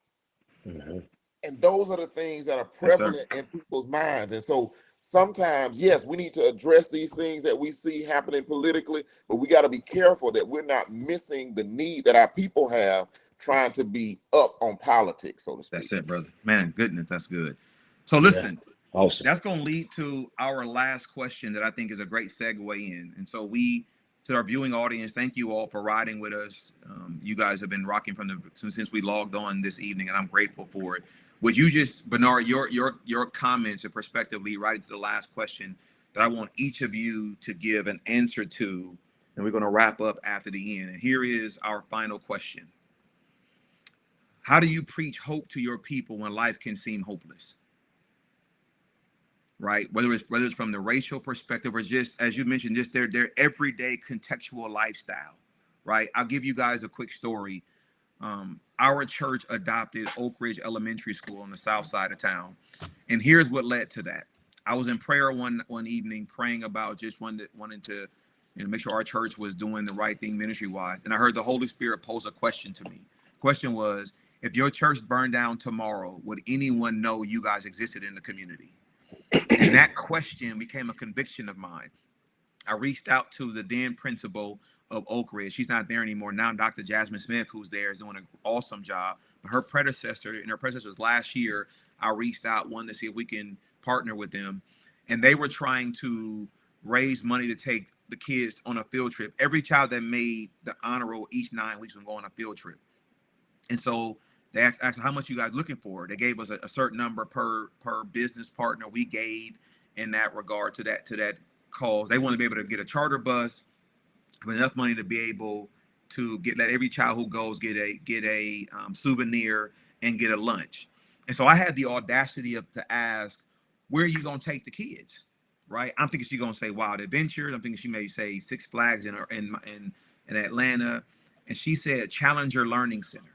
Mhm. And those are the things that are Yes, sir. prevalent in people's minds. And so sometimes, yes, we need to address these things that we see happening politically, but we got to be careful that we're not missing the need that our people have trying to be up on politics, so to speak. That's it, brother. Man, goodness, that's good. So listen, Awesome. that's going to lead to our last question that I think is a great segue in. And so to our viewing audience, thank you all for riding with us. You guys have been rocking since we logged on this evening, and I'm grateful for it. Would you just, Bernard, your comments and perspective lead right into the last question that I want each of you to give an answer to, and we're going to wrap up after the end. And here is our final question. How do you preach hope to your people when life can seem hopeless? Right, whether it's from the racial perspective or just, as you mentioned, just their everyday contextual lifestyle. Right, I'll give you guys a quick story. Our church adopted Oak Ridge Elementary School on the south side of town, and here's what led to that. I was in prayer one evening, praying about just wanting to make sure our church was doing the right thing ministry wise, and I heard the Holy Spirit pose a question to me. The question was, if your church burned down tomorrow, would anyone know you guys existed in the community? And that question became a conviction of mine. I reached out to the then principal of Oak Ridge. She's not there anymore. Now Dr. Jasmine Smith, who's there, is doing an awesome job. But her predecessor last year, I reached out, wanted to see if we can partner with them. And they were trying to raise money to take the kids on a field trip. Every child that made the honor roll each 9 weeks was going on a field trip. And so they asked how much you guys looking for. They gave us a certain number per business partner. We gave in that regard to that cause. They want to be able to get a charter bus with enough money to be able to let every child who goes get a souvenir and get a lunch. And so I had the audacity to ask, where are you going to take the kids? Right? I'm thinking she's going to say Wild Adventures. I'm thinking she may say Six Flags in Atlanta. And she said Challenger Learning Center.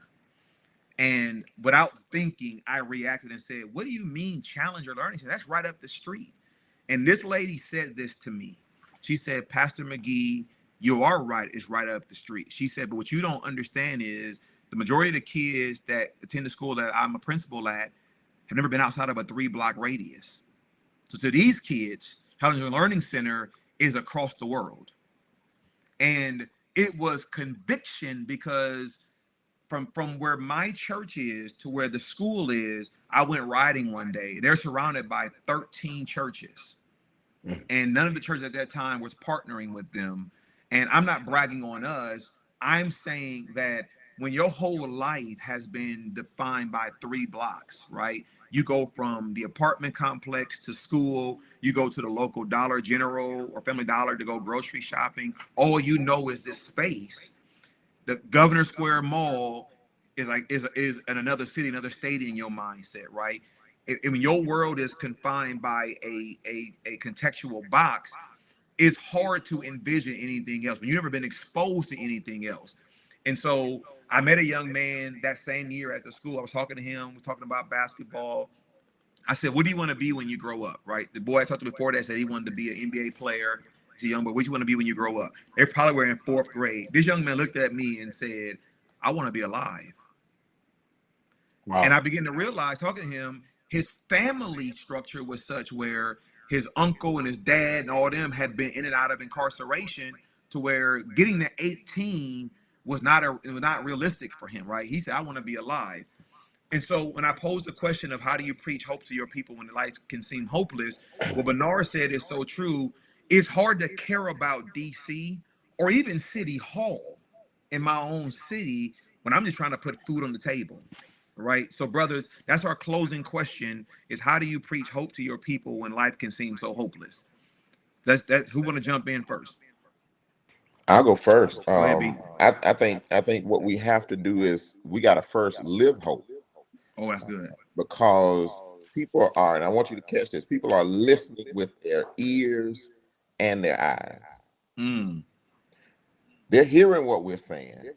And without thinking, I reacted and said, what do you mean Challenger Learning Center? That's right up the street. And this lady said this to me. She said, Pastor McGee, you are right. It's right up the street. She said, but what you don't understand is the majority of the kids that attend the school that I'm a principal at have never been outside of a 3-block radius. So to these kids, Challenger Learning Center is across the world. And it was conviction because from where my church is to where the school is, I went riding one day. They're surrounded by 13 churches. And none of the churches at that time was partnering with them. And I'm not bragging on us. I'm saying that when your whole life has been defined by 3 blocks, right? You go from the apartment complex to school, you go to the local Dollar General or Family Dollar to go grocery shopping. All you know is this space. The Governor Square Mall is in another city, another state in your mindset, right? I mean, your world is confined by a contextual box. It's hard to envision anything else when you've never been exposed to anything else. And so I met a young man that same year at the school. I was talking to him, we're talking about basketball. I said, what do you want to be when you grow up, right? The boy I talked to before that said he wanted to be an NBA player. He's a young boy. What do you want to be when you grow up? They probably were in 4th grade. This young man looked at me and said, I want to be alive. Wow. And I began to realize, talking to him, his family structure was such where his uncle and his dad and all them had been in and out of incarceration to where getting to 18 was not realistic for him, right? He said, I want to be alive. And so when I posed the question of how do you preach hope to your people when life can seem hopeless, what Bernard said is so true. It's hard to care about DC or even City Hall in my own city when I'm just trying to put food on the table, right? So brothers, that's our closing question is how do you preach hope to your people when life can seem so hopeless? That's who want to jump in first? I'll go first. Go ahead, B. I think what we have to do is we got to first live hope. Oh, that's good. Because people are, and I want you to catch this, people are listening with their ears and their eyes. Mm. They're hearing what we're saying,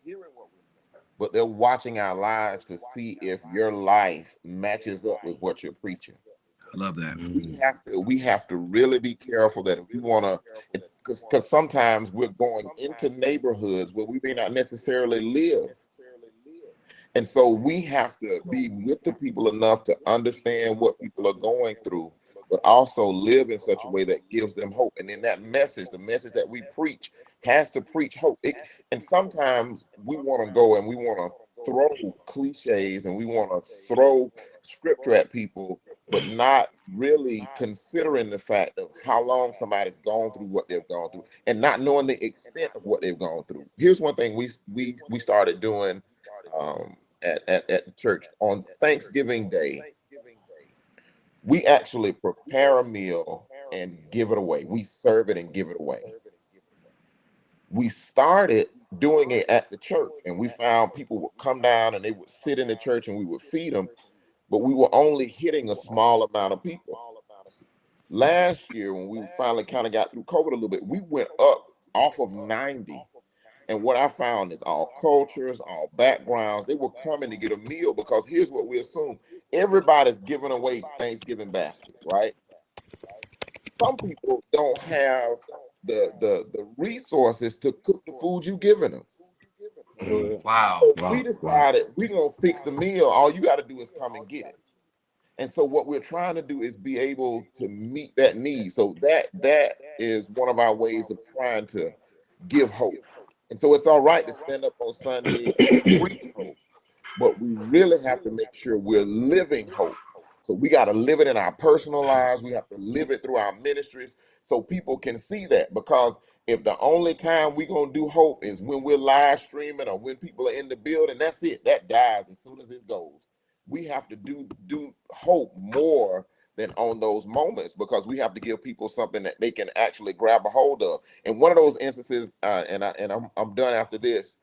but they're watching our lives to see if your life matches up with what you're preaching. I love that. We have to really be careful that if we want to, because sometimes we're going into neighborhoods where we may not necessarily live. And so we have to be with the people enough to understand what people are going through, but also live in such a way that gives them hope. And then that message, the message that we preach, has to preach hope. And sometimes we want to go and we want to throw cliches and we want to throw scripture at people, but not really considering the fact of how long somebody's gone through what they've gone through and not knowing the extent of what they've gone through. Here's one thing we started doing at the church on Thanksgiving Day. We actually prepare a meal and give it away. We serve it and give it away. We started doing it at the church, and we found people would come down and they would sit in the church and we would feed them, but we were only hitting a small amount of people. Last year, when we finally kind of got through COVID a little bit, we went up off of 90. And what I found is all cultures, all backgrounds, they were coming to get a meal, because here's what we assume. Everybody's giving away Thanksgiving baskets, right? Some people don't have the resources to cook the food you giving them. Wow. So we decided we're going to fix the meal. All you got to do is come and get it. And so what we're trying to do is be able to meet that need. So that is one of our ways of trying to give hope. And so it's all right to stand up on Sunday and preach hope, but we really have to make sure we're living hope. So we got to live it in our personal lives. We have to live it through our ministries so people can see that. Because if the only time we're going to do hope is when we're live streaming or when people are in the building, that's it. That dies as soon as it goes. We have to do hope more than on those moments, because we have to give people something that they can actually grab a hold of. And one of those instances, and I'm done after this,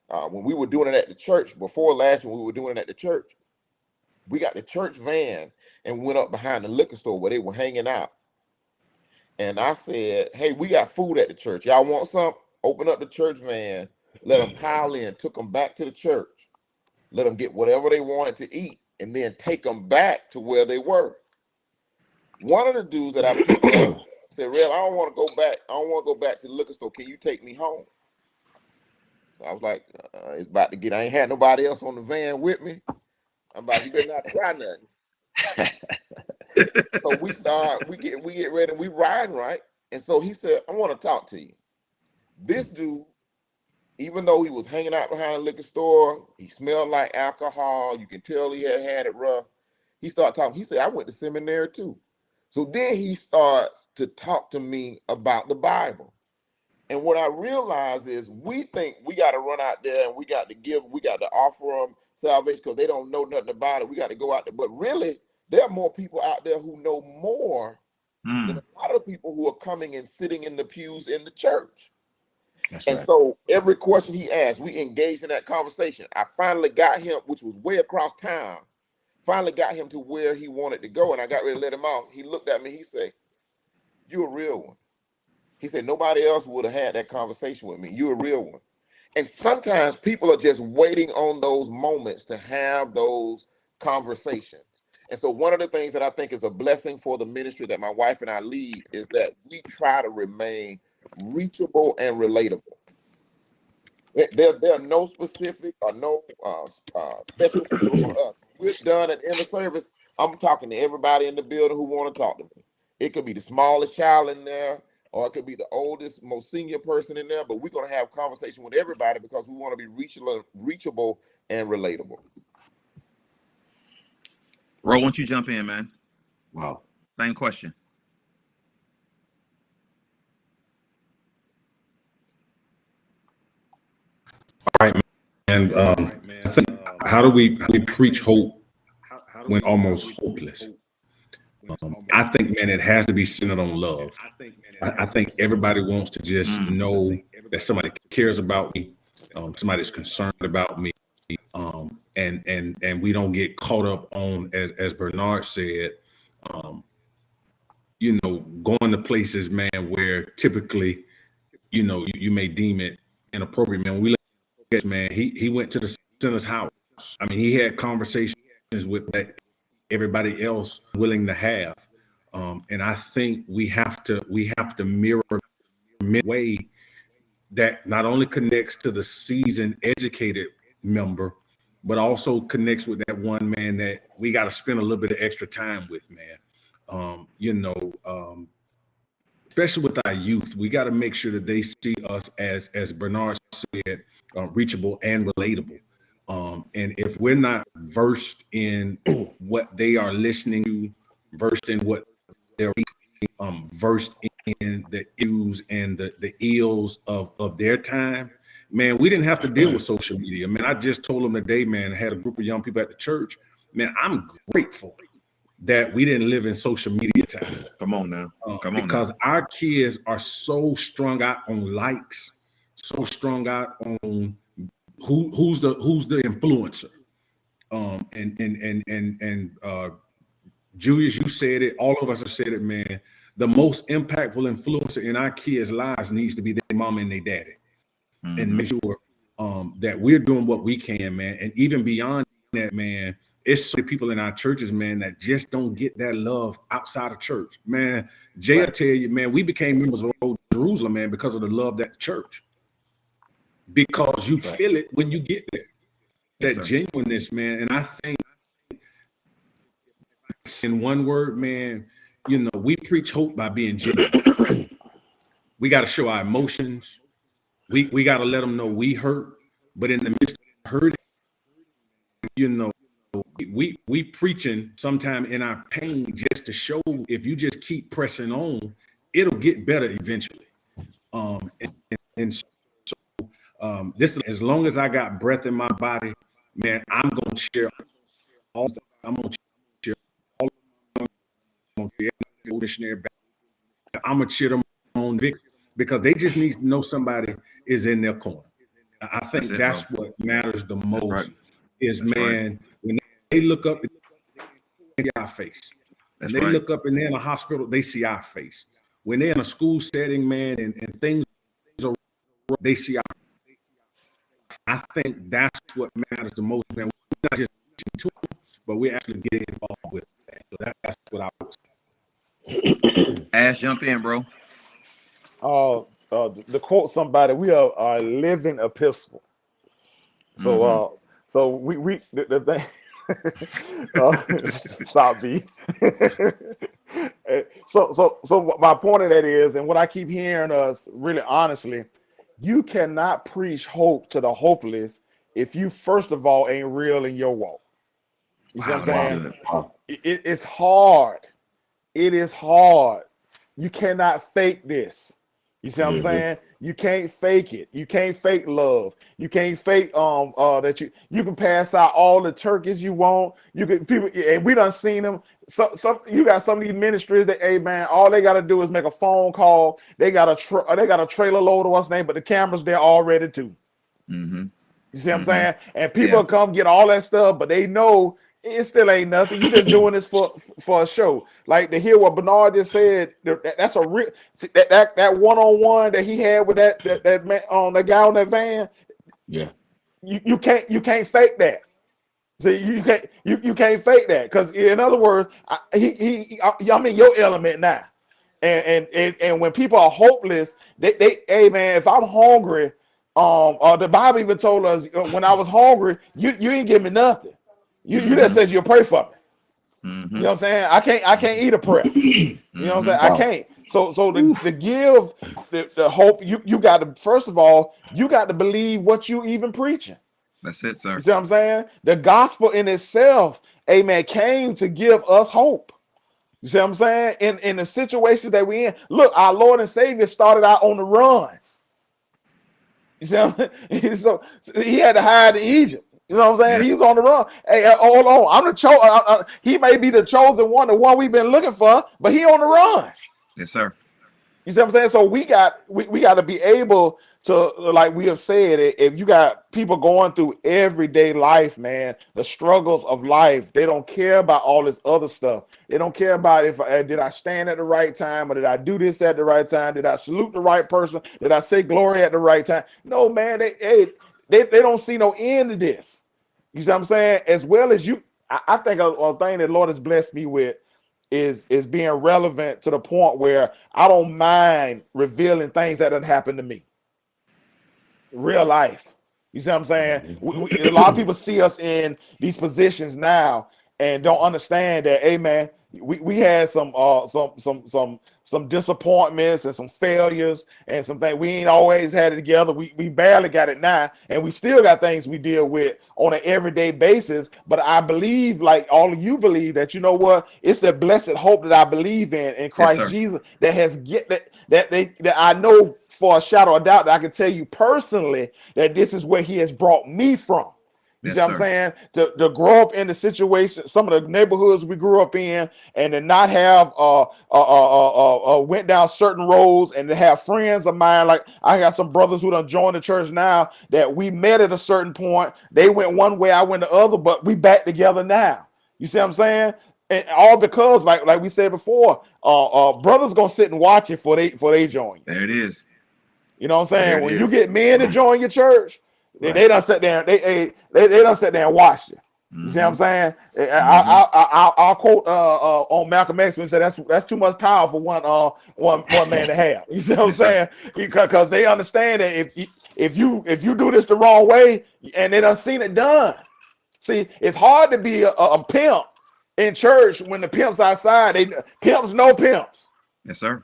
when we were doing it at the church, before last year, when we were doing it at the church, we got the church van and went up behind the liquor store where they were hanging out. And I said, hey, we got food at the church. Y'all want some? Open up the church van, let them pile in, took them back to the church, let them get whatever they wanted to eat, and then take them back to where they were. One of the dudes that I picked up said, Rev, I don't want to go back. I don't want to go back to the liquor store. Can you take me home? So I was like, it's about to get, I ain't had nobody else on the van with me. I'm about, you better not try nothing. So we get ready and we riding, right? And so he said, I want to talk to you. This dude, even though he was hanging out behind a liquor store, he smelled like alcohol. You can tell he had it rough. He started talking. He said, I went to seminary too. So then he starts to talk to me about the Bible. And what I realize is we think we got to run out there and we got to offer them salvation because they don't know nothing about it. We got to go out there. But really, there are more people out there who know more than a lot of people who are coming and sitting in the pews in the church. That's and right. So every question he asked, we engaged in that conversation. I finally got him, which was way across town, finally got him to where he wanted to go. And I got ready to let him out. He looked at me. He said, you're a real one. He said, nobody else would have had that conversation with me. You're a real one. And sometimes people are just waiting on those moments to have those conversations. And so one of the things that I think is a blessing for the ministry that my wife and I lead is that we try to remain reachable and relatable. There are no specific or no special people for us. We're done at the end of service. I'm talking to everybody in the building who want to talk to me. It could be the smallest child in there, or it could be the oldest, most senior person in there, but we're going to have conversation with everybody because we want to be reachable and relatable. Ro, why don't you jump in, man? Wow. Same question. All right, man. I think how do we preach hope when almost hopeless? I think, man, it has to be centered on love. I think everybody wants to just know that somebody cares about me, somebody's concerned about me, and we don't get caught up on, as Bernard said, going to places, man, where typically, you may deem it inappropriate, man. We let man, he went to the sinner's house. I mean, he had conversations with that everybody else willing to have. And I think we have to mirror a way that not only connects to the seasoned, educated member, but also connects with that one man that we got to spend a little bit of extra time with, man. Especially with our youth, we got to make sure that they see us as Bernard said, reachable and relatable. And if we're not versed in what they are listening to, versed in what they're reading, versed in the issues and the ills of their time, man, we didn't have to deal with social media. Man, I just told them today, man, I had a group of young people at the church. Man, I'm grateful that we didn't live in social media time. Come on now. Because our kids are so strung out on likes, so strung out on who's the influencer. Julius, you said it, all of us have said it, man. The most impactful influencer in our kids' lives needs to be their mom and their daddy. Mm-hmm. And make sure that we're doing what we can, man. And even beyond that, man, it's so many people in our churches, man, that just don't get that love outside of church. Man, Jay will tell you, man, we became members of Old Jerusalem, man, because of the love that the church. Because you feel it when you get there. That genuineness, man. And I think in one word, man, we preach hope by being genuine. We got to show our emotions. We got to let them know we hurt. But in the midst of hurting, we preaching sometime in our pain just to show if you just keep pressing on, it'll get better eventually. This, as long as I got breath in my body, man, I'm gonna share all. I'm gonna share all. I'm gonna cheer them on victory because they just need to know somebody is in their corner. I think that's what matters the most. Is man, when they look up, they see our face. When they look up and they're in a hospital, they see our face. When they're in a school setting, man, and things are, they see our face. I think that's what matters the most, man. We're not just to them, but we're actually getting involved with that. So that's what I would say. Ash, jump in, bro. To quote somebody, we are a living epistle. So, so we the thing. Stop B. So my point of that is, and what I keep hearing us really honestly, you cannot preach hope to the hopeless if you first of all ain't real in your walk. You see what I'm saying? It's hard. It is hard. You cannot fake this. You see what I'm saying? You can't fake it. You can't fake love. You can't fake that you can pass out all the turkeys you want. You can people, and we done seen them. Some you got some of these ministries that, hey man, all they gotta do is make a phone call. They got a trailer load of what's name, but the cameras there already too. You see what I'm saying? And people come get all that stuff, but they know it still ain't nothing. You just doing this for a show. Like to hear what Bernard just said, that's a real that one-on-one that he had with that man on the guy on that van. Yeah, you can't fake that. See, you can't fake that because in other words, I'm in your element now. And when people are hopeless, they hey man, if I'm hungry, the Bible even told us when I was hungry, you ain't give me nothing. You just said you'll pray for me. You know what I'm saying? I can't eat a prayer. You know what I'm saying? I can't. So to give the hope, you got to, first of all, you got to believe what you even preaching. That's it, sir. You see what I'm saying? The gospel in itself, amen, came to give us hope. You see what I'm saying? In the situations that we in, look, our Lord and Savior started out on the run. You see what I'm saying? So he had to hide in Egypt. You know what I'm saying? He was on the run. Hey, hold on. I'm the he may be the chosen one, the one we've been looking for, but he on the run. Yes, sir. You see what I'm saying? So we got to be able to, like we have said, if you got people going through everyday life, man, the struggles of life, they don't care about all this other stuff. They don't care about if did I stand at the right time, or did I do this at the right time? Did I salute the right person? Did I say glory at the right time? No, man, they don't see no end to this. You see what I'm saying? As well as you, I think a thing that Lord has blessed me with is being relevant to the point where I don't mind revealing things that have happened to me. Real life. You see what I'm saying? A lot of people see us in these positions now and don't understand that, hey man, we had some disappointments and some failures and some things. We ain't always had it together. We barely got it now, and we still got things we deal with on an everyday basis. But I believe, like all of you believe, that you know what? It's the blessed hope that I believe in Christ Yes, Jesus that has that I know for a shadow of doubt that I can tell you personally that this is where He has brought me from. You see what I'm saying? To grow up in the situation, some of the neighborhoods we grew up in, and to not have went down certain roads, and to have friends of mine, like I got some brothers who done joined the church now that we met at a certain point. They went one way, I went the other, but we back together now. You see what I'm saying? And all because, like we said before, brothers gonna sit and watch it for they join. There it is. You know what I'm saying? When is. you get men to join your church, they done sit there. They done sit there and watched you. You see what I'm saying? I'll quote on Malcolm X when he said that's too much power for one man to have. You see what I'm saying? Because they understand that if you do this the wrong way and they done seen it done. See, it's hard to be a pimp in church when the pimp's outside. Pimps know pimps. Yes, sir.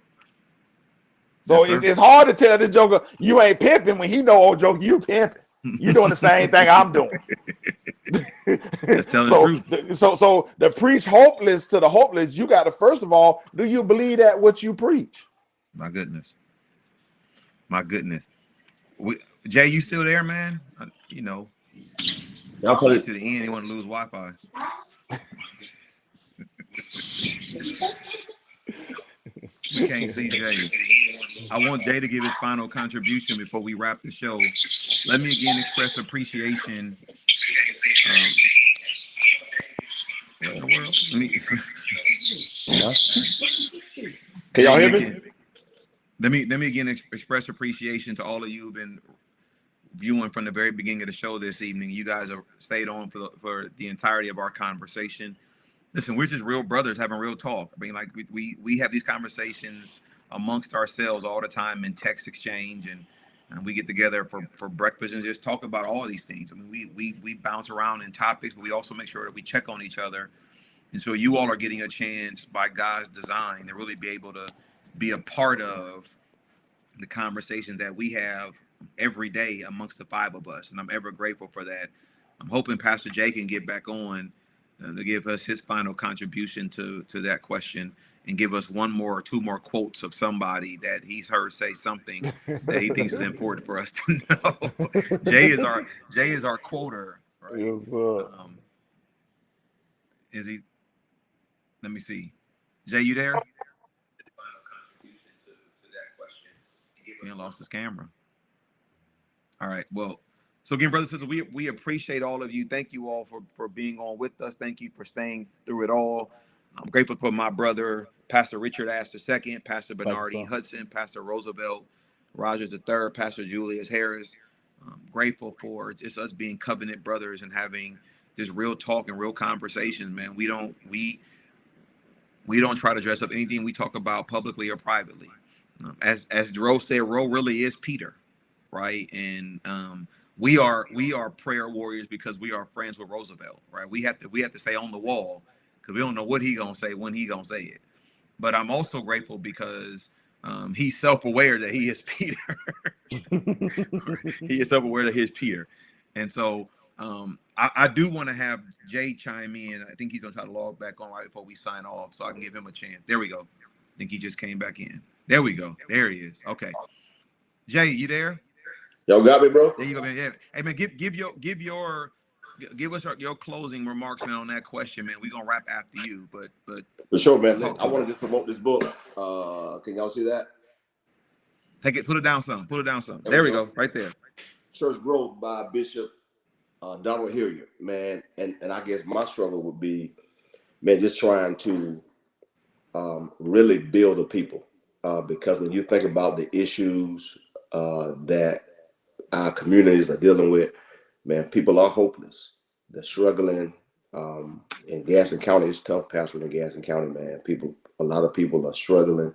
So Yes, sir. it's hard to tell the joker you ain't pimping when he know, old joker, you pimping. You doing the same thing I'm doing. That's telling the truth. So to preach hopeless to the hopeless, you got to first of all, do you believe that what you preach? My goodness. Jay, you still there, man? You know, Y'all put get it. to the end, you want to lose Wi-Fi. We can't see Jay. I want Jay to give his final contribution before we wrap the show. Let me again express appreciation. What in the world? Can y'all hear me? Let me again express appreciation to all of you who've been viewing from the very beginning of the show this evening. You guys have stayed on for the entirety of our conversation. Listen, we're just real brothers having real talk. I mean, like we have these conversations amongst ourselves all the time in text exchange, and we get together for breakfast and just talk about all of these things. I mean, we bounce around in topics, but we also make sure that we check on each other. And so you all are getting a chance by God's design to really be able to be a part of the conversation that we have every day amongst the five of us. And I'm ever grateful for that. I'm hoping Pastor Jay can get back on to give us his final contribution to that question and give us one more or two more quotes of somebody that he's heard say something that he thinks is important for us to know. Jay is our quoter, right? Yes, sir. Is he? Let me see. Jay, you there? He lost his camera. All right. Well, so again, brothers and sisters, we appreciate all of you. Thank you all for being on with us. Thank you for staying through it all. I'm grateful for my brother, Pastor Richard Astor II, Pastor Bernard E. Hudson, Pastor Roosevelt Rogers III, Pastor Julius Harris. I'm grateful for just us being covenant brothers and having this real talk and real conversations, man. We don't try to dress up anything we talk about publicly or privately. As Ro said, Ro really is Peter, right? And we are prayer warriors because we are friends with Roosevelt, right? We have to stay on the wall because we don't know what he gonna say when he gonna say it. But I'm also grateful because he's self-aware that he is Peter. He is self-aware that he is Peter, and so I do want to have Jay chime in. I think he's gonna try to log back on right before we sign off, so I can give him a chance. There we go. I think he just came back in. There we go. There he is. Okay, Jay, you there? Y'all got me, bro? There you go, man. Yeah. Hey, man, give us your closing remarks, man, on that question, man. We're gonna wrap after you, but For sure, man. I want to just promote this book. Can y'all see that? Take it, pull it down some, pull it down some. There There we we go. go, right there. Church Growth by Bishop Donald Hilliard, man. And I guess my struggle would be, man, just trying to really build the people. Because when you think about the issues that our communities are dealing with, man, people are hopeless. They're struggling. In Gaston County, it's tough pastoring in Gaston County, man. A lot of people are struggling.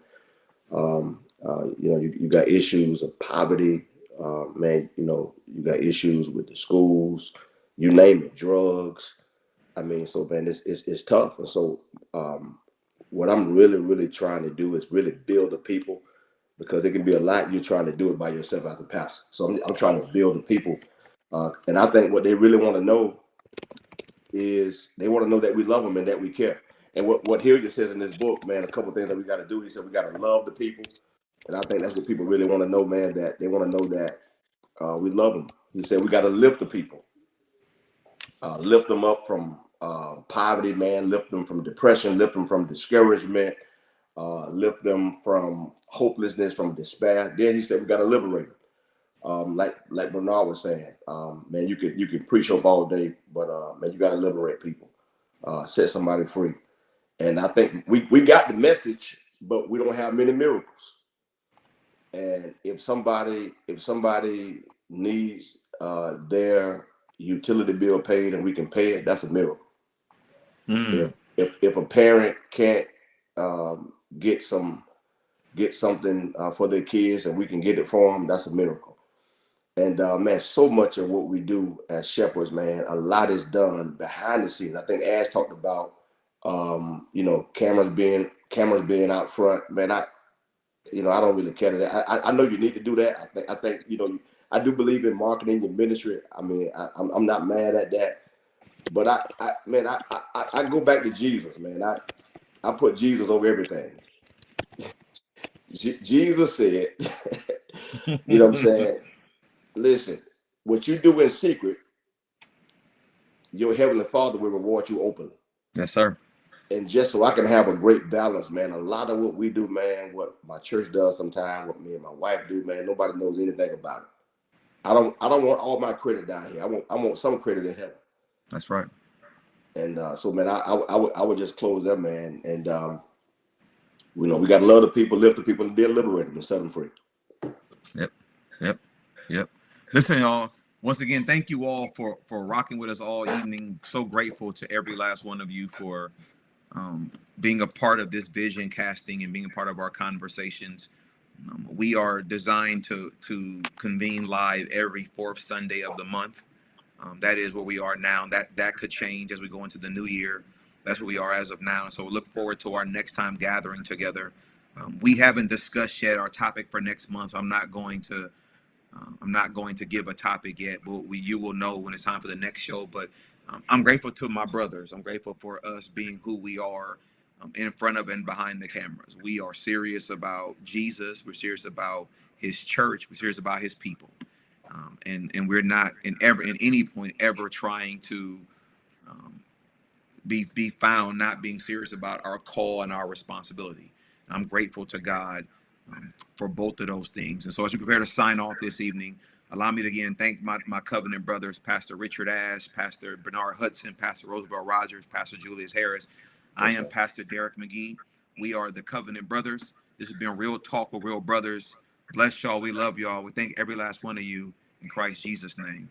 You got issues of poverty, man. You got issues with the schools, you name it, drugs. I mean, so man, it's tough. And so, what I'm really trying to do is really build the people, because it can be a lot. You're trying to do it by yourself as a pastor. So I'm trying to build the people, and I think what they really want to know is they want to know that we love them and that we care. And what Hilliard says in this book, man, a couple of things that we got to do. He said we got to love the people, and I think that's what people really want to know, man. That they want to know that we love them. He said we got to lift the people, lift them up from poverty, man. Lift them from depression. Lift them from discouragement. Lift them from hopelessness, from despair. Then he said we got to liberate them. Like Bernard was saying, man, you can preach up all day, but man, you got to liberate people, set somebody free. And I think we got the message, but we don't have many miracles. And if somebody needs their utility bill paid and we can pay it, that's a miracle. If a parent can't get something for their kids and we can get it for them, that's a miracle. And man, so much of what we do as shepherds, man, a lot is done behind the scenes. I think Ash talked about cameras being out front. Man, I don't really care to that. I know you need to do that. I think I do believe in marketing your ministry. I mean, I'm not mad at that. But I go back to Jesus, man. I put Jesus over everything. Jesus said, you know what I'm saying? Listen, what you do in secret, your heavenly Father will reward you openly. Yes, sir. And just so I can have a great balance, man, a lot of what we do, man, what my church does sometimes, what me and my wife do, man, nobody knows anything about it. I don't want all my credit down here. I want some credit in heaven. That's right. And so, man, I would just close there, man. And we got to love the people, lift the people, and then liberate them and set them free. Yep. Listen, y'all. Once again, thank you all for rocking with us all evening. So grateful to every last one of you for being a part of this vision casting and being a part of our conversations. We are designed to convene live every fourth Sunday of the month. That is where we are now. That could change as we go into the new year. That's where we are as of now. So look forward to our next time gathering together. We haven't discussed yet our topic for next month. So I'm not going to give a topic yet, but you will know when it's time for the next show. But I'm grateful to my brothers. I'm grateful for us being who we are in front of and behind the cameras. We are serious about Jesus. We're serious about his church. We're serious about his people. And we're not in any point ever trying to be found not being serious about our call and our responsibility. And I'm grateful to God for both of those things. And so as we prepare to sign off this evening, allow me to again thank my covenant brothers, Pastor Richard Ash, Pastor Bernard Hudson, Pastor Roosevelt Rogers, Pastor Julius Harris. I am Pastor Derek McGee. We are the Covenant Brothers. This has been Real Talk with Real Brothers. Bless y'all. We love y'all. We thank every last one of you in Christ Jesus' name.